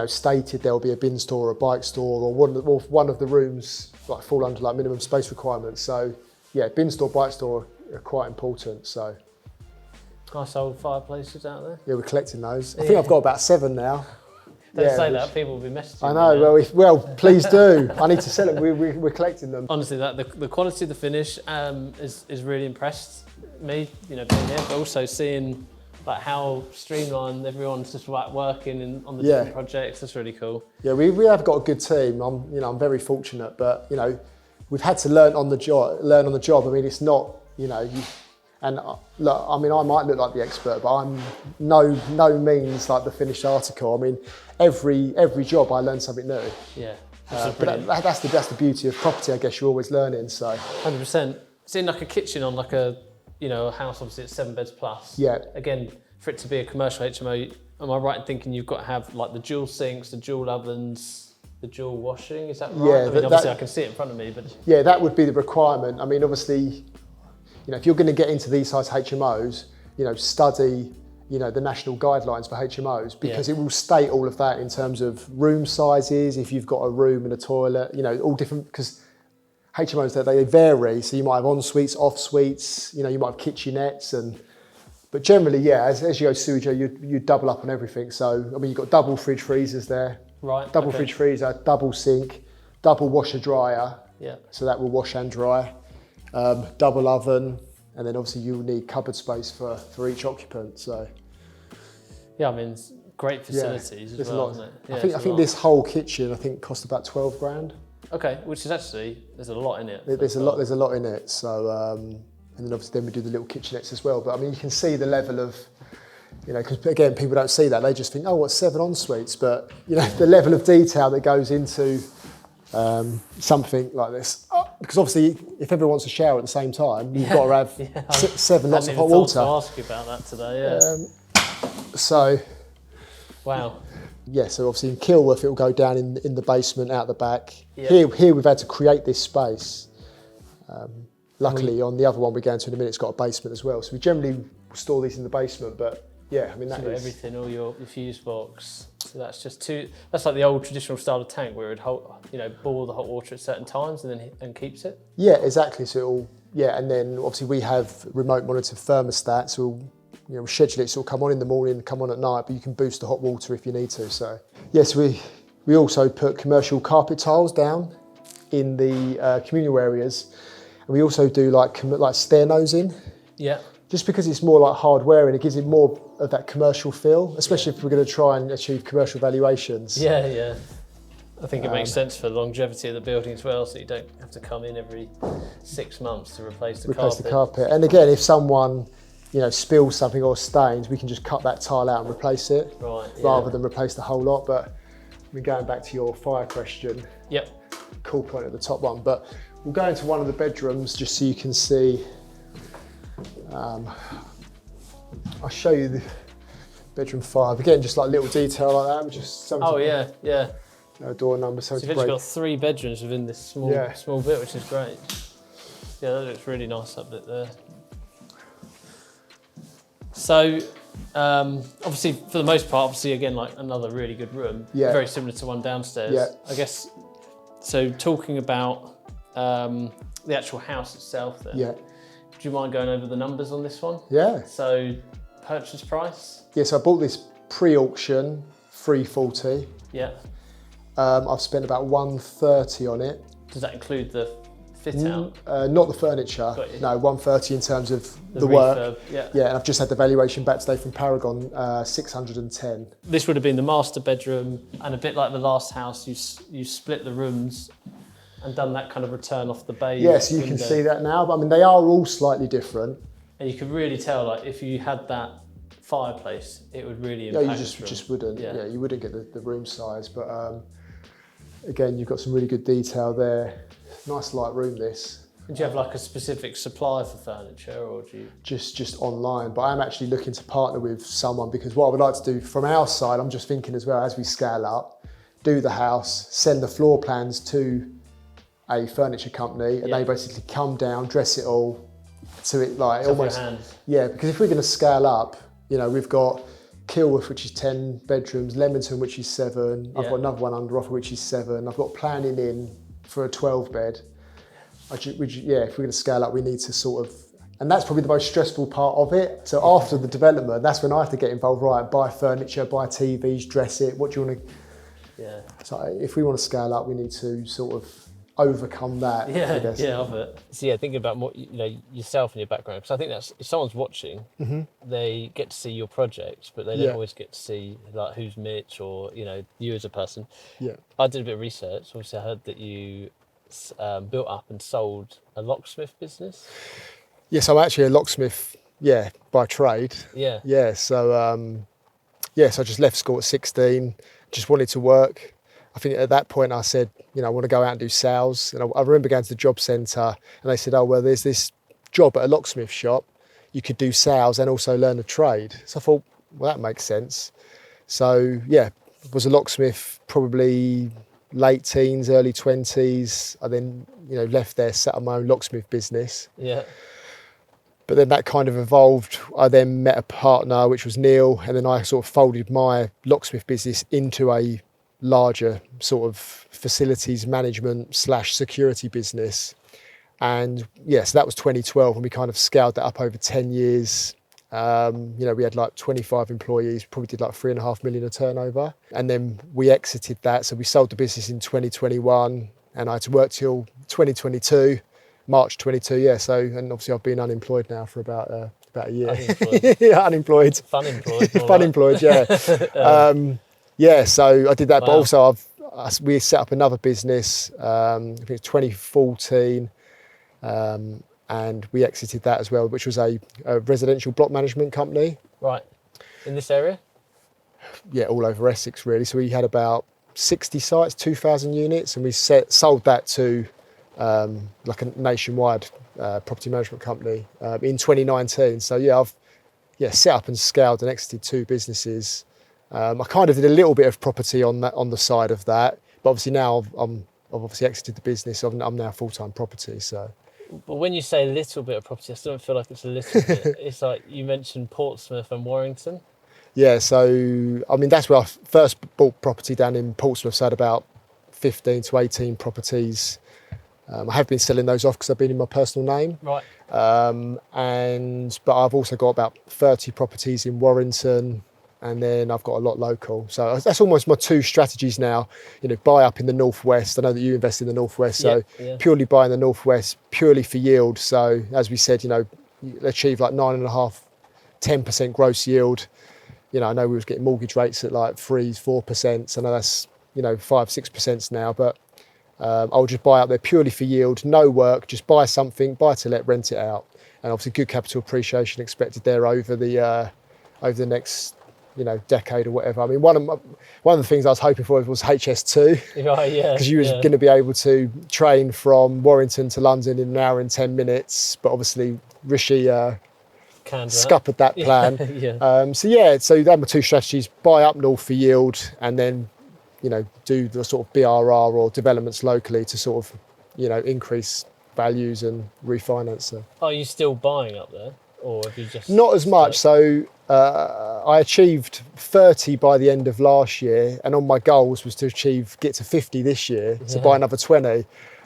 stated there'll be a bin store or a bike store, or one of the rooms like fall under like minimum space requirements. So yeah, bin store, bike store are quite important. So nice old fireplaces out there. yeah, we're collecting those. I think I've got about 7 now. Don't say that, people will be messaging. I know. Well, please do. I need to sell it. We're collecting them. Honestly, the quality of the finish is really impressed me. Being here, but also seeing like how streamlined everyone's just like working on the different projects. That's really cool. Yeah, we have got a good team. I'm very fortunate, but we've had to learn on the job. I mean, it's not and look, I mean, I might look like the expert, but I'm no means like the finished article. I mean, every job I learn something new. Yeah. But that's the beauty of property, I guess. You're always learning. So 100%. Seeing like a kitchen on like a house, obviously it's 7 beds plus. Yeah. Again, for it to be a commercial HMO, am I right in thinking you've got to have like the dual sinks, the dual ovens, the dual washing? Is that right? Yeah. I mean, obviously I can see it in front of me, but yeah, that would be the requirement. I mean, obviously, if you're going to get into these size HMOs, study, the national guidelines for HMOs, because it will state all of that in terms of room sizes, if you've got a room and a toilet, all different, because HMOs, they vary. So you might have en suites, off suites, you might have kitchenettes, but generally, as you go sui juris, you double up on everything. So, I mean, you've got double fridge freezers there, right? Double fridge freezer, double sink, double washer dryer. Yeah. So that will wash and dry. Double oven, and then obviously you'll need cupboard space for each occupant. So yeah, I mean, it's great facilities as well, isn't it? Yeah, I think this whole kitchen cost about 12 grand. Okay, which is actually, there's a lot in it. There's a lot in it. So and then obviously we do the little kitchenettes as well. But I mean, you can see the level of, because again, people don't see that. They just think, oh, what's 7 en suites? But the level of detail that goes into something like this. Because obviously, if everyone wants to shower at the same time, you've got to have 7 lots of hot water. I ask you about that today. So, wow. Yeah, so obviously in Kilworth it will go down in the basement out the back. Yeah. Here we've had to create this space. Luckily on the other one we're going to in a minute, it's got a basement as well. So we generally store these in the basement, but yeah, I mean that is everything, all your fuse box. So that's just that's like the old traditional style of tank where it would boil the hot water at certain times and keeps it. Yeah, exactly. So and then obviously we have remote monitored thermostats. So we'll schedule it, so it'll come on in the morning, come on at night, but you can boost the hot water if you need to. So yes, we also put commercial carpet tiles down in the communal areas, and we also do like stair nosing. Yeah. Just because it's more like hardware and it gives it more of that commercial feel, especially if we're going to try and achieve commercial valuations. Yeah. I think it makes sense for the longevity of the building as well, so you don't have to come in every 6 months to replace the carpet. And again, if someone spills something or stains, we can just cut that tile out and replace it, rather than replace the whole lot. But we're going back to your fire question. Yep. Cool point at the top one. But we'll go into one of the bedrooms just so you can see. I'll show you the bedroom 5. Again, just like little detail like that, which is something. Oh yeah. Door number. So you've actually got 3 bedrooms within this small bit, which is great. Yeah, that looks really nice up there. So, obviously, for the most part, again, like another really good room, very similar to one downstairs. Yeah. I guess, so talking about the actual house itself then, do you mind going over the numbers on this one? Yeah. So, purchase price? Yeah, so I bought this pre-auction, 340. Yeah. I've spent about 130 on it. Does that include the fit out? Not the furniture. No, 130 in terms of the work. Yeah, and I've just had the valuation back today from Paragon, 610. This would have been the master bedroom, and a bit like the last house, you split the rooms and done that kind of return off the bay. Yes, you can see that now, but I mean they are all slightly different. And you could really tell, like if you had that fireplace, it would really impact. Yeah, you just wouldn't. Yeah, you wouldn't get the room size, but again, you've got some really good detail there. Nice light room this. Do you have like a specific supplier for furniture, or do you? Just online, but I'm actually looking to partner with someone, because what I would like to do from our side, I'm just thinking as well, as we scale up, do the house, send the floor plans to a furniture company, and Yeah. they basically come down, dress it all, to it like It's off your almost. hands. Yeah, because if we're going to scale up, you know, we've got Kilworth, which is 10 bedrooms, Leamington, which is 7. I've Yeah. got another one under offer, which is 7. I've got planning in for a 12 bed. If we're going to scale up, we need to sort of, and that's probably the most stressful part of it. So after the development, that's when I have to get involved. Right, buy furniture, buy TVs, dress it. What do you want to? Yeah. So if we want to scale up, we need to sort of overcome that. I guess. Yeah, of it. So yeah, thinking about more, yourself and your background, because I think that's, if someone's watching, they get to see your projects, but they don't Yeah. always get to see like who's Mitch or you as a person. Yeah. I did a bit of research. Obviously, I heard that you built up and sold a locksmith business. Yes, I'm actually a locksmith. Yeah, by trade. Yeah. Yeah. So so I just left school at 16. Just wanted to work. I think at that point I said, I want to go out and do sales. And I remember going to the job centre and they said, oh, well, there's this job at a locksmith shop. You could do sales and also learn a trade. So I thought, well, that makes sense. So, was a locksmith probably late teens, early 20s. I then, left there, set up my own locksmith business. Yeah. But then that kind of evolved. I then met a partner, which was Neil, and then I sort of folded my locksmith business into a larger sort of facilities management / security business. And so that was 2012, and we kind of scaled that up over 10 years. We had like 25 employees, probably did like 3.5 million of turnover. And then we exited that. So we sold the business in 2021, and I had to work till 2022. March 22, So, and obviously I've been unemployed now for about a year. Unemployed. Unemployed. Fun employed. Fun employed, yeah. So I did that, but Wow. also we set up another business, I think it's 2014, and we exited that as well, which was a residential block management company. Right. In this area? Yeah, all over Essex really. So we had about 60 sites, 2,000 units, and we sold that to like a nationwide property management company in 2019. So I've set up and scaled and exited 2 businesses. I kind of did a little bit of property on the side of that, but obviously now I've obviously exited the business. I'm now full-time property. So, But when you say a little bit of property, I still don't feel like it's a little bit. It's like you mentioned Portsmouth and Warrington. yeah. So I mean that's where I first bought property down in Portsmouth. So I had about 15 to 18 properties. I have been selling those off because they've been in my personal name. Right. But I've also got about 30 properties in Warrington, and then I've got a lot local. So that's almost my 2 strategies now. Buy up in the northwest. I know that you invest in the northwest, so Yeah. purely buy in the northwest, purely for yield. So as we said, you achieve like 9.5, 10% gross yield. I know we was getting mortgage rates at like 3-4%. So I know that's 5-6% now, but I'll just buy out there purely for yield, no work, just buy something, buy to let, rent it out. And obviously good capital appreciation expected there over the next, decade or whatever. I mean, one of the things I was hoping for was HS2. Right, yeah. Because you was going to be able to train from Warrington to London in an hour and 10 minutes. But obviously Rishi scuppered that plan. Yeah. So that were 2 strategies, buy up north for yield, and then do the sort of BRR or developments locally to sort of, increase values and refinance. So. Are you still buying up there, or have you just Not as much. So I achieved 30 by the end of last year, and on my goals was to get to 50 this year, to buy another 20.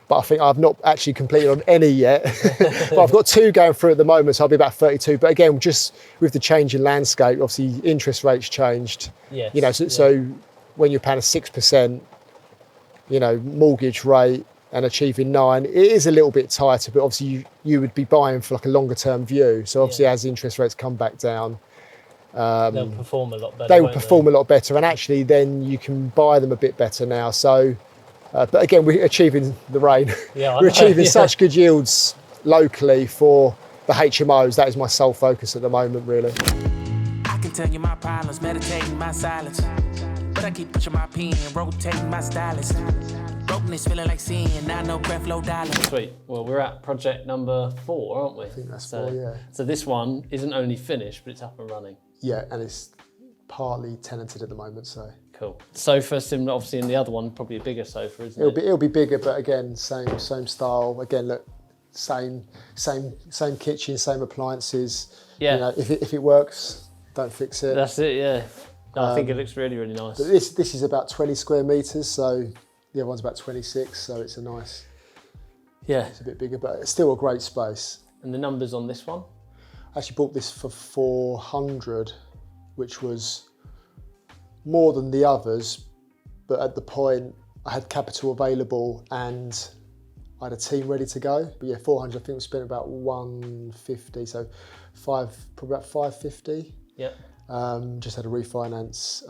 But I think I've not actually completed on any yet. But I've got 2 going through at the moment, so I'll be about 32. But again, just with the change in landscape, obviously interest rates changed. Yes. So when you're paying a 6%, mortgage rate and achieving 9, it is a little bit tighter, but obviously you would be buying for like a longer term view. So obviously as interest rates come back down, they'll perform a lot better. they will perform a lot better, and actually then you can buy them a bit better now. So, but again, we're achieving the rain. Yeah, we're achieving such good yields locally for the HMOs. That is my sole focus at the moment, really. I can tell you my problems, meditating my silence. But I keep pushing my pen, rotating my stylus. Brokenness feeling like sin, not no breath, low dollar. Sweet. Well, we're at project number 4, aren't we? I think that's 4, yeah. So this one isn't only finished, but it's up and running. Yeah, and it's partly tenanted at the moment, so. Cool. Sofa, similar, obviously in the other one, probably a bigger sofa, isn't it? It'll be bigger, but again, same style. Again, look, same kitchen, same appliances. Yeah. You know, if it works, don't fix it. That's it. Yeah. No, I think it looks really, really nice. But this is about 20 square meters, so the other one's about 26, so it's a nice. Yeah. It's a bit bigger, but it's still a great space. And the numbers on this one? I actually bought this for 400, which was more than the others, but at the point I had capital available and I had a team ready to go. But yeah, 400, I think we spent about 150, so probably about 550. Yeah. Just had a refinance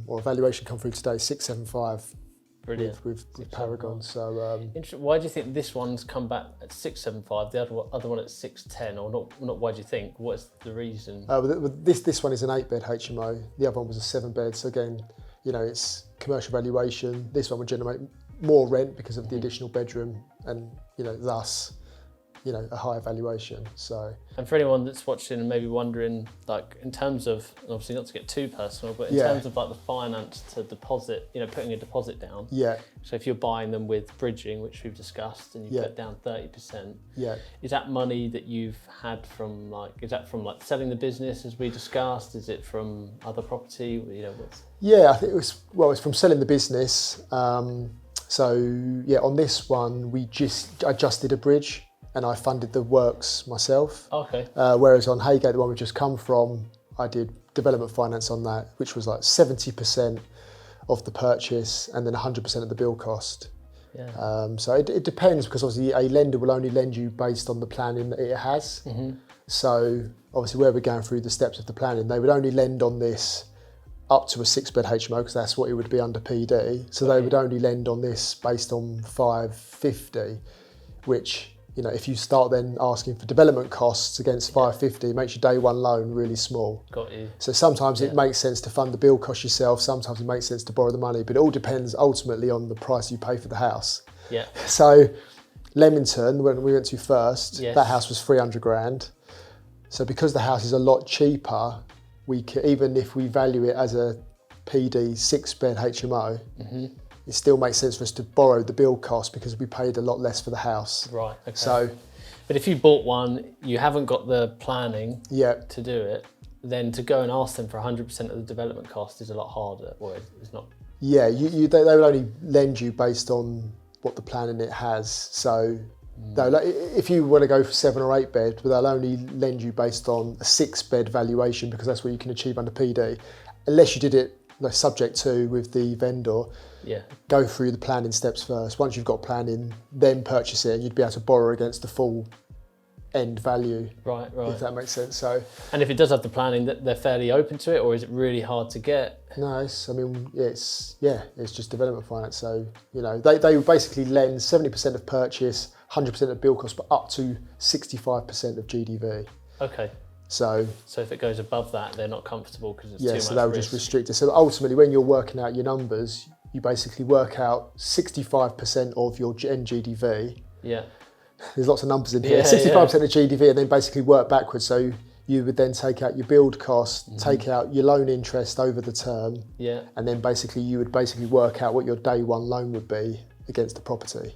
or a valuation come through today, 675. Brilliant. With Paragon. So why do you think this one's come back at 675, the other one at 610, or not? Why do you think? What's the reason? This one is an 8-bed HMO. The other one was a 7-bed. So again, you know, it's commercial valuation. This one would generate more rent because of the additional bedroom, and you know, thus, you know, a higher valuation. So. And for anyone that's watching and maybe wondering, like in terms of, obviously not to get too personal, but in terms of like the finance to deposit, you know, putting a deposit down. Yeah. So if you're buying them with bridging, which we've discussed, and you put down 30%. Yeah. Is that money that you've had from selling the business as we discussed? Is it from other property? You know, what's? Yeah, I think it's from selling the business. So yeah, on this one, I just did a bridge and I funded the works myself. Okay. Whereas on Haygate, the one we've just come from, I did development finance on that, which was like 70% of the purchase and then 100% of the build cost. Yeah. So it depends, because obviously a lender will only lend you based on the planning that it has. Mm-hmm. So obviously where we're going through the steps of the planning, they would only lend on this up to a 6-bed HMO, because that's what it would be under PD. So they would only lend on this based on 550, which, you know, if you start then asking for development costs against 550, it makes your day one loan really small. Got you. So sometimes it makes sense to fund the build cost yourself, sometimes it makes sense to borrow the money, but it all depends ultimately on the price you pay for the house. Yeah. So Leamington, when we went to first, Yes. that house was 300 grand. So because the house is a lot cheaper, even if we value it as a PD 6-bed HMO, it still makes sense for us to borrow the build cost because we paid a lot less for the house. Right. Okay. So, but if you bought one, you haven't got the planning to do it, then to go and ask them for 100% of the development cost is a lot harder, or it's not. Yeah, they will only lend you based on what the planning it has. So, no, like, if you want to go for 7 or 8 bed, they'll only lend you based on a 6-bed valuation, because that's what you can achieve under PD, unless you did it like subject to with the vendor. Yeah. Go through the planning steps first. Once you've got planning, then purchase it, and you'd be able to borrow against the full end value. Right. If that makes sense. So. And if it does have the planning, that they're fairly open to it, or is it really hard to get? No, it's just development finance. So, you know, they basically lend 70% of purchase, 100% of build cost, but up to 65% of GDV. Okay. So if it goes above that, they're not comfortable because it's too much risk. So they'll just restrict it. So ultimately, when you're working out your numbers, you basically work out 65% of your NGDV. Yeah. There's lots of numbers in here. 65% of GDV, and then basically work backwards. So you would then take out your build cost, take out your loan interest over the term, and then you would work out what your day one loan would be against the property.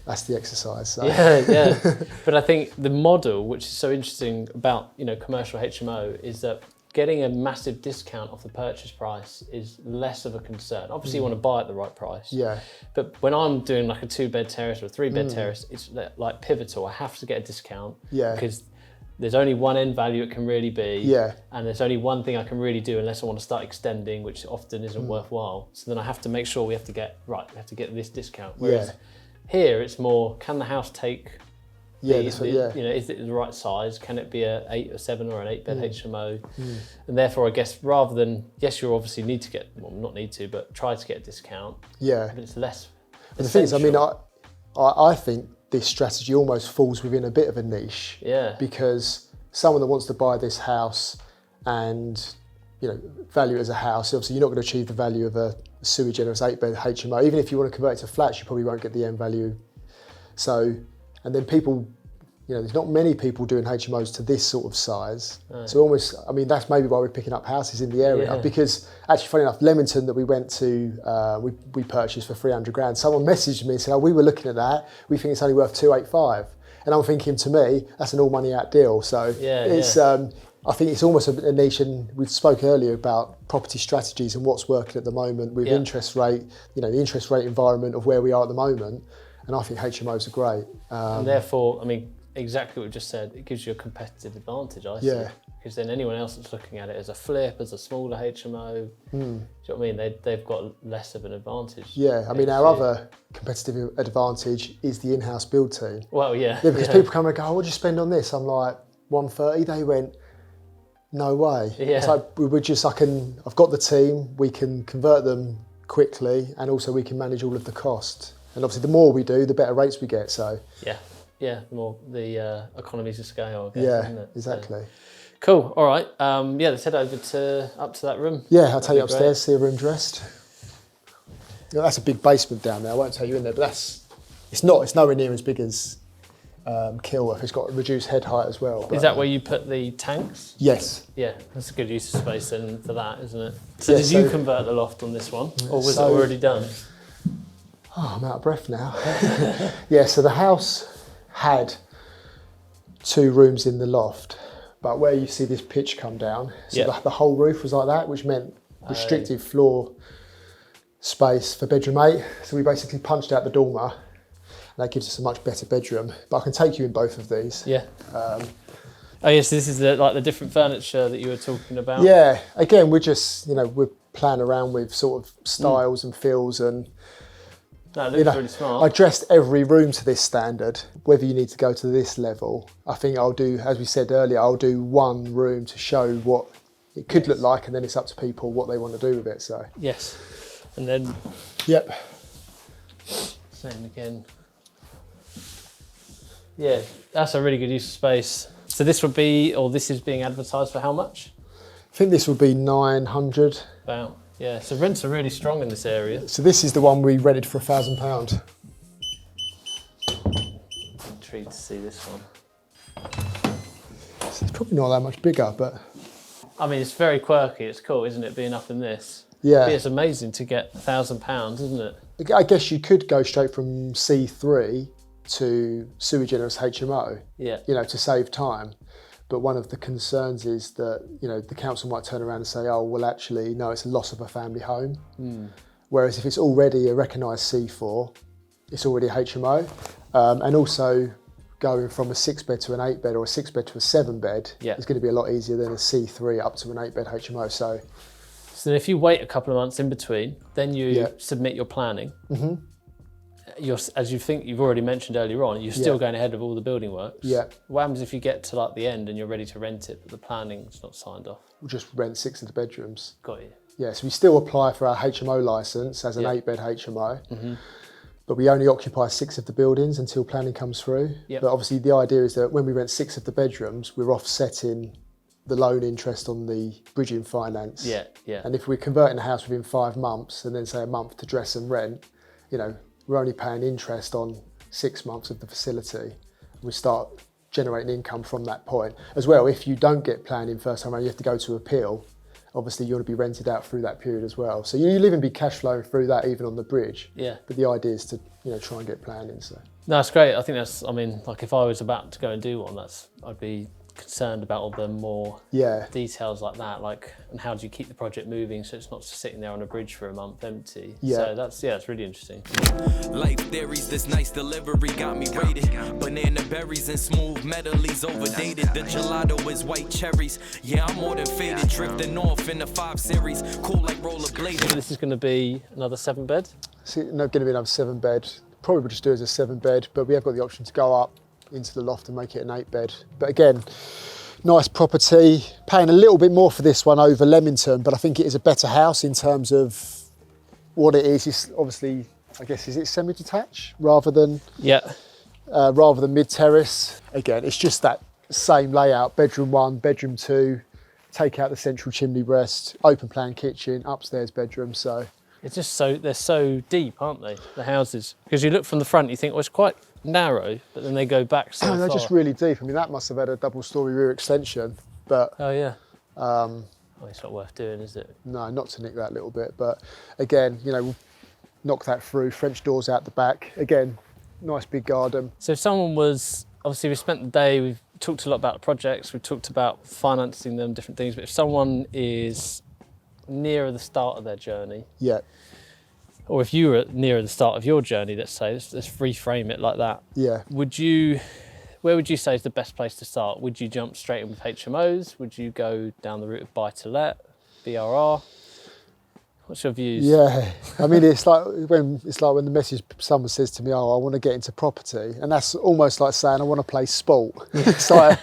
That's the exercise. So. Yeah. But I think the model, which is so interesting about, you know, commercial HMO, is that getting a massive discount off the purchase price is less of a concern. Obviously, you want to buy at the right price. Yeah. But when I'm doing like a 2-bed terrace or a 3-bed terrace, it's like pivotal. I have to get a discount. Yeah. Because there's only one end value it can really be. Yeah. And there's only one thing I can really do unless I want to start extending, which often isn't worthwhile. So then I have to make sure we have to get this discount. Whereas here it's more, can the house take? You know, is it the right size? Can it be a 8 or 7 or an 8-bed HMO? And therefore, I guess rather than, yes, you obviously need to get, well, not need to, but try to get a discount. Yeah. But it's less. But the thing is, I mean, I think this strategy almost falls within a bit of a niche. Yeah. Because someone that wants to buy this house and, you know, value it as a house, obviously you're not going to achieve the value of a sui generis 8-bed HMO. Even if you want to convert it to flats, you probably won't get the end value. So, and then people there's not many people doing HMOs to this sort of size. So almost, I mean, that's maybe why we're picking up houses in the area. Because actually, funny enough, Leamington that we went to, we purchased for 300 grand. Someone messaged me and said, oh, we were looking at that. We think it's only worth 285. And I'm thinking, to me, that's an all money out deal. So it's, I think it's almost a niche, and we spoke earlier about property strategies and what's working at the moment with interest rate, the interest rate environment of where we are at the moment. And I think HMOs are great. And therefore, I mean, exactly what you just said, it gives you a competitive advantage, I see. Because then anyone else that's looking at it as a flip, as a smaller HMO, do you know what I mean? They've got less of an advantage. Yeah, I mean, our other competitive advantage is the in-house build team. Well, yeah. Because people come and go, oh, what do you spend on this? I'm like, 130. They went, no way. It's like, I've got the team, we can convert them quickly, and also we can manage all of the cost. And obviously the more we do, the better rates we get, so. Yeah, the more the economies of scale, I guess, isn't it? Exactly. So, cool, all right. Let's head over up to that room. Yeah, I'll take you upstairs, see a room dressed. That's a big basement down there, I won't take you in there, but it's nowhere near as big as Kilworth. It's got a reduced head height as well. But, is that where you put the tanks? Yes. Yeah, that's a good use of space then for that, isn't it? So did you convert the loft on this one, or was it already done? Oh, I'm out of breath now. Yeah, so the house had 2 rooms in the loft, but where you see this pitch come down, so the whole roof was like that, which meant restricted floor space for bedroom 8. So we basically punched out the dormer, and that gives us a much better bedroom. But I can take you in both of these. Yeah. Oh yes, this is the different furniture that you were talking about. Yeah, again, we're just, we're playing around with sort of styles and feels, and that looks really smart. I dressed every room to this standard. Whether you need to go to this level, I think I'll do, as we said earlier, I'll do one room to show what it could look like, and then it's up to people what they want to do with it. So yes, and then same again. Yeah, that's a really good use of space. So this is being advertised for how much? I think this would be 900. About. Yeah, so rents are really strong in this area. So this is the one we rented for £1,000. Intrigued to see this one. So it's probably not that much bigger, but... I mean, it's very quirky. It's cool, isn't it, being up in this? Yeah. But it's amazing to get £1,000, isn't it? I guess you could go straight from C3 to sui generis HMO, to save time. But one of the concerns is that, the council might turn around and say, oh, well, actually, no, it's a loss of a family home. Whereas if it's already a recognised C4, it's already a HMO. And also going from a 6-bed to an 8-bed or a 6-bed to a 7-bed is going to be a lot easier than a C3 up to an 8-bed HMO. So if you wait a couple of months in between, then you submit your planning. As you've already mentioned earlier on, you're still going ahead of all the building works. Yeah. What happens if you get to the end and you're ready to rent it, but the planning's not signed off? We'll just rent 6 of the bedrooms. Got you. Yeah, so we still apply for our HMO licence as an 8-bed HMO, but we only occupy 6 of the buildings until planning comes through. But obviously the idea is that when we rent 6 of the bedrooms, we're offsetting the loan interest on the bridging finance. And if we're converting a house within 5 months and then say a month to dress and rent, we're only paying interest on 6 months of the facility. We start generating income from that point. As well, if you don't get planning first time around, you have to go to appeal. Obviously, you want to be rented out through that period as well. So you live and be cash flowing through that even on the bridge. Yeah. But the idea is to try and get planning. So. No, that's great. I think if I was about to go and do one, I'd be concerned about all the more details like that, and how do you keep the project moving so it's not just sitting there on a bridge for a month empty. So that's really interesting. Life theories, this nice delivery got me rated. Banana berries and smooth metallys overdated. The gelato is white cherries. Yeah, I'm more than faded, drifting off in the 5 Series. Cool like rollerblading. So this is going to be another 7-bed? So not going to be another 7-bed. Probably would just do it as a 7-bed, but we have got the option to go up into the loft and make it an 8-bed. But again, nice property. Paying a little bit more for this one over Leamington, but I think it is a better house in terms of what it is. It's obviously, I guess, is it semi-detached rather than mid-terrace? Again, it's just that same layout: bedroom 1, bedroom 2. Take out the central chimney breast, open plan kitchen, upstairs bedroom. So it's just they're so deep, aren't they? The houses, because you look from the front, you think, well, it's quite narrow, but then they go back so They're far. just really deep. I mean, that must have had a double-story rear extension, but Oh yeah. Oh, it's not worth doing, is it? no, not to nick that little bit. But again, you know, we'll knock that through. French doors out the back. Again, nice big garden. So if someone was, obviously we spent the day, we've talked a lot about the projects, we've talked about financing them, different things, but if someone is nearer the start of their journey, Yeah, or if you were nearer the start of your journey, let's say, let's reframe it like that, yeah. where would you say is the best place to start? Would you jump straight in with HMOs? Would you go down the route of buy-to-let, BRR? What's your views? Yeah, I mean, it's like when the message someone says to me, "Oh, I want to get into property," and that's almost like saying, "I want to play sport." It's like,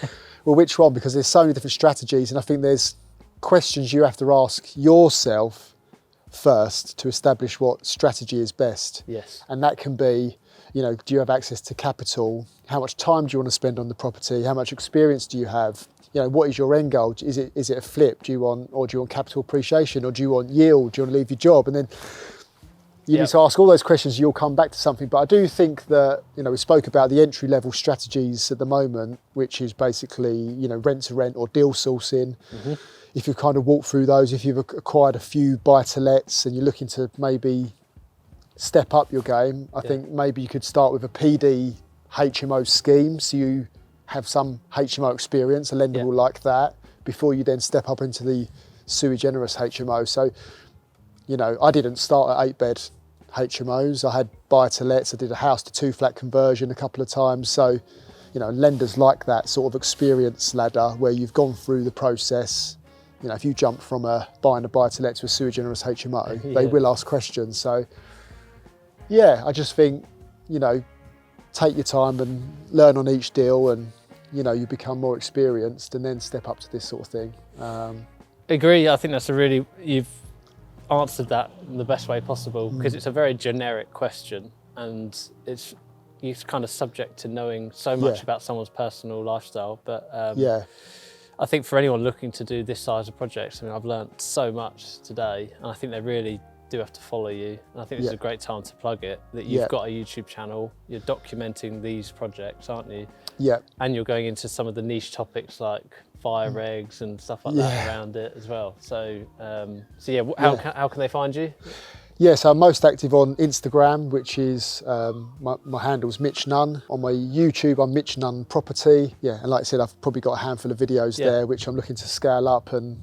well, which one? Because there's so many different strategies, and I think there's questions you have to ask yourself first to establish what strategy is best. Yes. And that can be, you know, do you have access to capital? How much time do you want to spend on the property? How much experience do you have? You know, what is your end goal? Is it a flip? Do you want capital appreciation, or do you want yield? Do you want to leave your job? And then you need to ask all those questions. You'll come back to something. But I do think that, you know, we spoke about the entry level strategies at the moment, which is basically, you know, rent to rent or deal sourcing. Mm-hmm. If you've kind of walked through those, if you've acquired a few buy-to-lets and you're looking to maybe step up your game, I think maybe you could start with a PD HMO scheme, so you have some HMO experience, a lender will like that, before you then step up into the sui generis HMO. So, you know, I didn't start at 8-bed HMOs. I had buy-to-lets. I did a house to 2-flat conversion a couple of times. So, you know, lenders like that sort of experience ladder where you've gone through the process. You know, if you jump from buying a buy-to-let to a sui generis HMO, they will ask questions. So, yeah, I just think, you know, take your time and learn on each deal, and, you know, you become more experienced and then step up to this sort of thing. Agree. I think you've answered that in the best way possible, because it's a very generic question, and you're kind of subject to knowing so much about someone's personal lifestyle. But I think for anyone looking to do this size of projects, I mean, I've learnt so much today, and I think they really do have to follow you. And I think this is a great time to plug it, that you've got a YouTube channel, you're documenting these projects, aren't you? Yeah. And you're going into some of the niche topics like fire regs and stuff like that around it as well. So, how can they find you? Yeah, so I'm most active on Instagram, which is, my handle's Mitch Nunn. On my YouTube, I'm Mitch Nunn Property. Yeah, and like I said, I've probably got a handful of videos there, which I'm looking to scale up, and,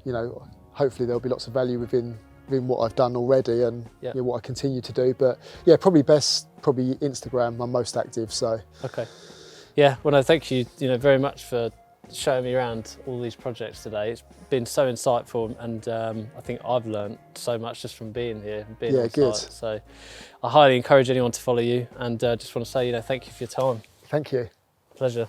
you know, hopefully there'll be lots of value within what I've done already, and you know, what I continue to do. But yeah, probably Instagram, I'm most active, so. Okay. Yeah, well, no, thank you, very much for showing me around all these projects today. It's been so insightful, and I think I've learned so much just from being here and being on site. So I highly encourage anyone to follow you, and just want to say, thank you for your time. Thank you. Pleasure.